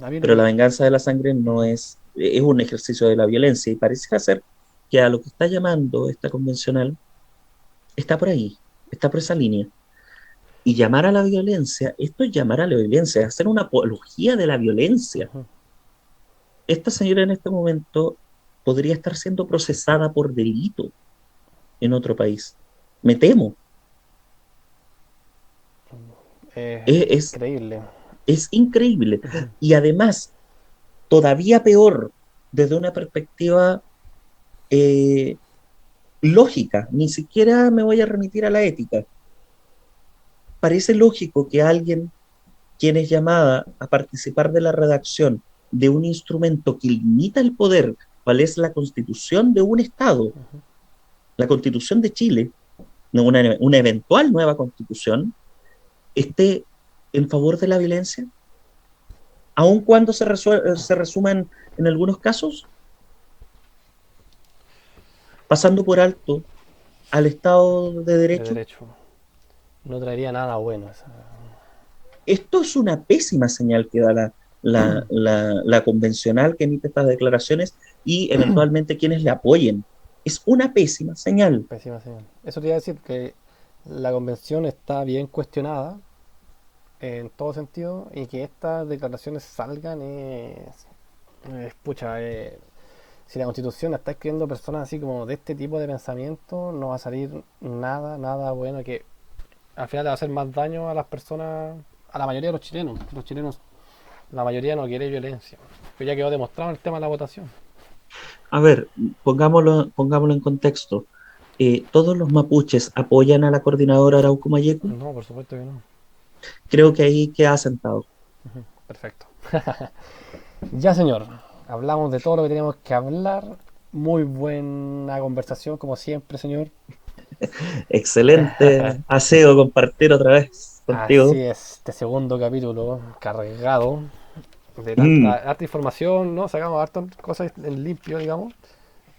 A mí lo Pero la que... venganza de la sangre no es un ejercicio de la violencia, y parece ser que a lo que está llamando esta convencional está por ahí, está por esa línea. Y llamar a la violencia, esto es llamar a la violencia, es hacer una apología de la violencia. Ujú. Esta señora en este momento podría estar siendo procesada por delito en otro país. Me temo. Es, Increíble. es increíble. Ujú. Y además, todavía peor, desde una perspectiva eh, lógica, ni siquiera me voy a remitir a la ética. Parece lógico que alguien quien es llamada a participar de la redacción de un instrumento que limita el poder, cuál es la constitución de un Estado, Ujú. la Constitución de Chile, una eventual nueva Constitución, esté en favor de la violencia, aun cuando se resuman en algunos casos, pasando por alto al Estado de De Derecho. derecho. No traería nada bueno esa. Esto es una pésima señal que da la convencional que emite estas declaraciones y eventualmente quienes le apoyen. Es una pésima señal. Pésima señal. Eso te iba a decir que la convención está bien cuestionada en todo sentido y que estas declaraciones salgan pucha, si la constitución la está escribiendo personas así como de este tipo de pensamiento, no va a salir nada, nada bueno, que al final le va a hacer más daño a las personas, a la mayoría de los chilenos. Los chilenos, la mayoría no quiere violencia. Pero ya quedó demostrado en el tema de la votación. A ver, pongámoslo en contexto. ¿Todos los mapuches apoyan a la coordinadora Arauco Mayeco? No, por supuesto que no. Creo que ahí queda sentado. Perfecto. Ya, señor. Hablamos de todo lo que teníamos que hablar. Muy buena conversación, como siempre, señor. Excelente. Ha sido compartir otra vez Así contigo. es, este segundo capítulo cargado de Mm, harta información, ¿no? Sacamos hartas cosas en limpio, digamos.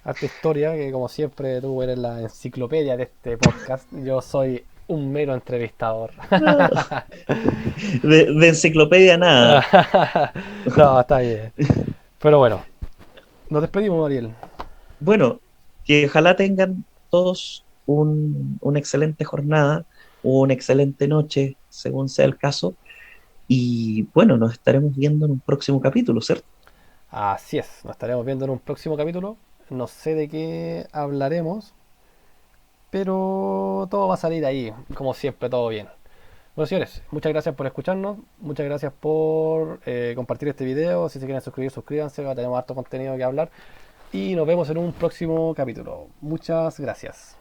Harta historia, que como siempre tú eres la enciclopedia de este podcast. Yo soy un mero entrevistador. de enciclopedia nada. No, está bien. Pero bueno, nos despedimos, Ariel. Bueno, que ojalá tengan todos una excelente jornada, una excelente noche, según sea el caso. Y bueno, nos estaremos viendo en un próximo capítulo, ¿cierto? Así es, nos estaremos viendo en un próximo capítulo. No sé de qué hablaremos, pero todo va a salir ahí, como siempre, todo bien. Bueno, señores, muchas gracias por escucharnos, muchas gracias por compartir este video. Si se quieren suscribir, suscríbanse, tenemos harto contenido que hablar. Y nos vemos en un próximo capítulo. Muchas gracias.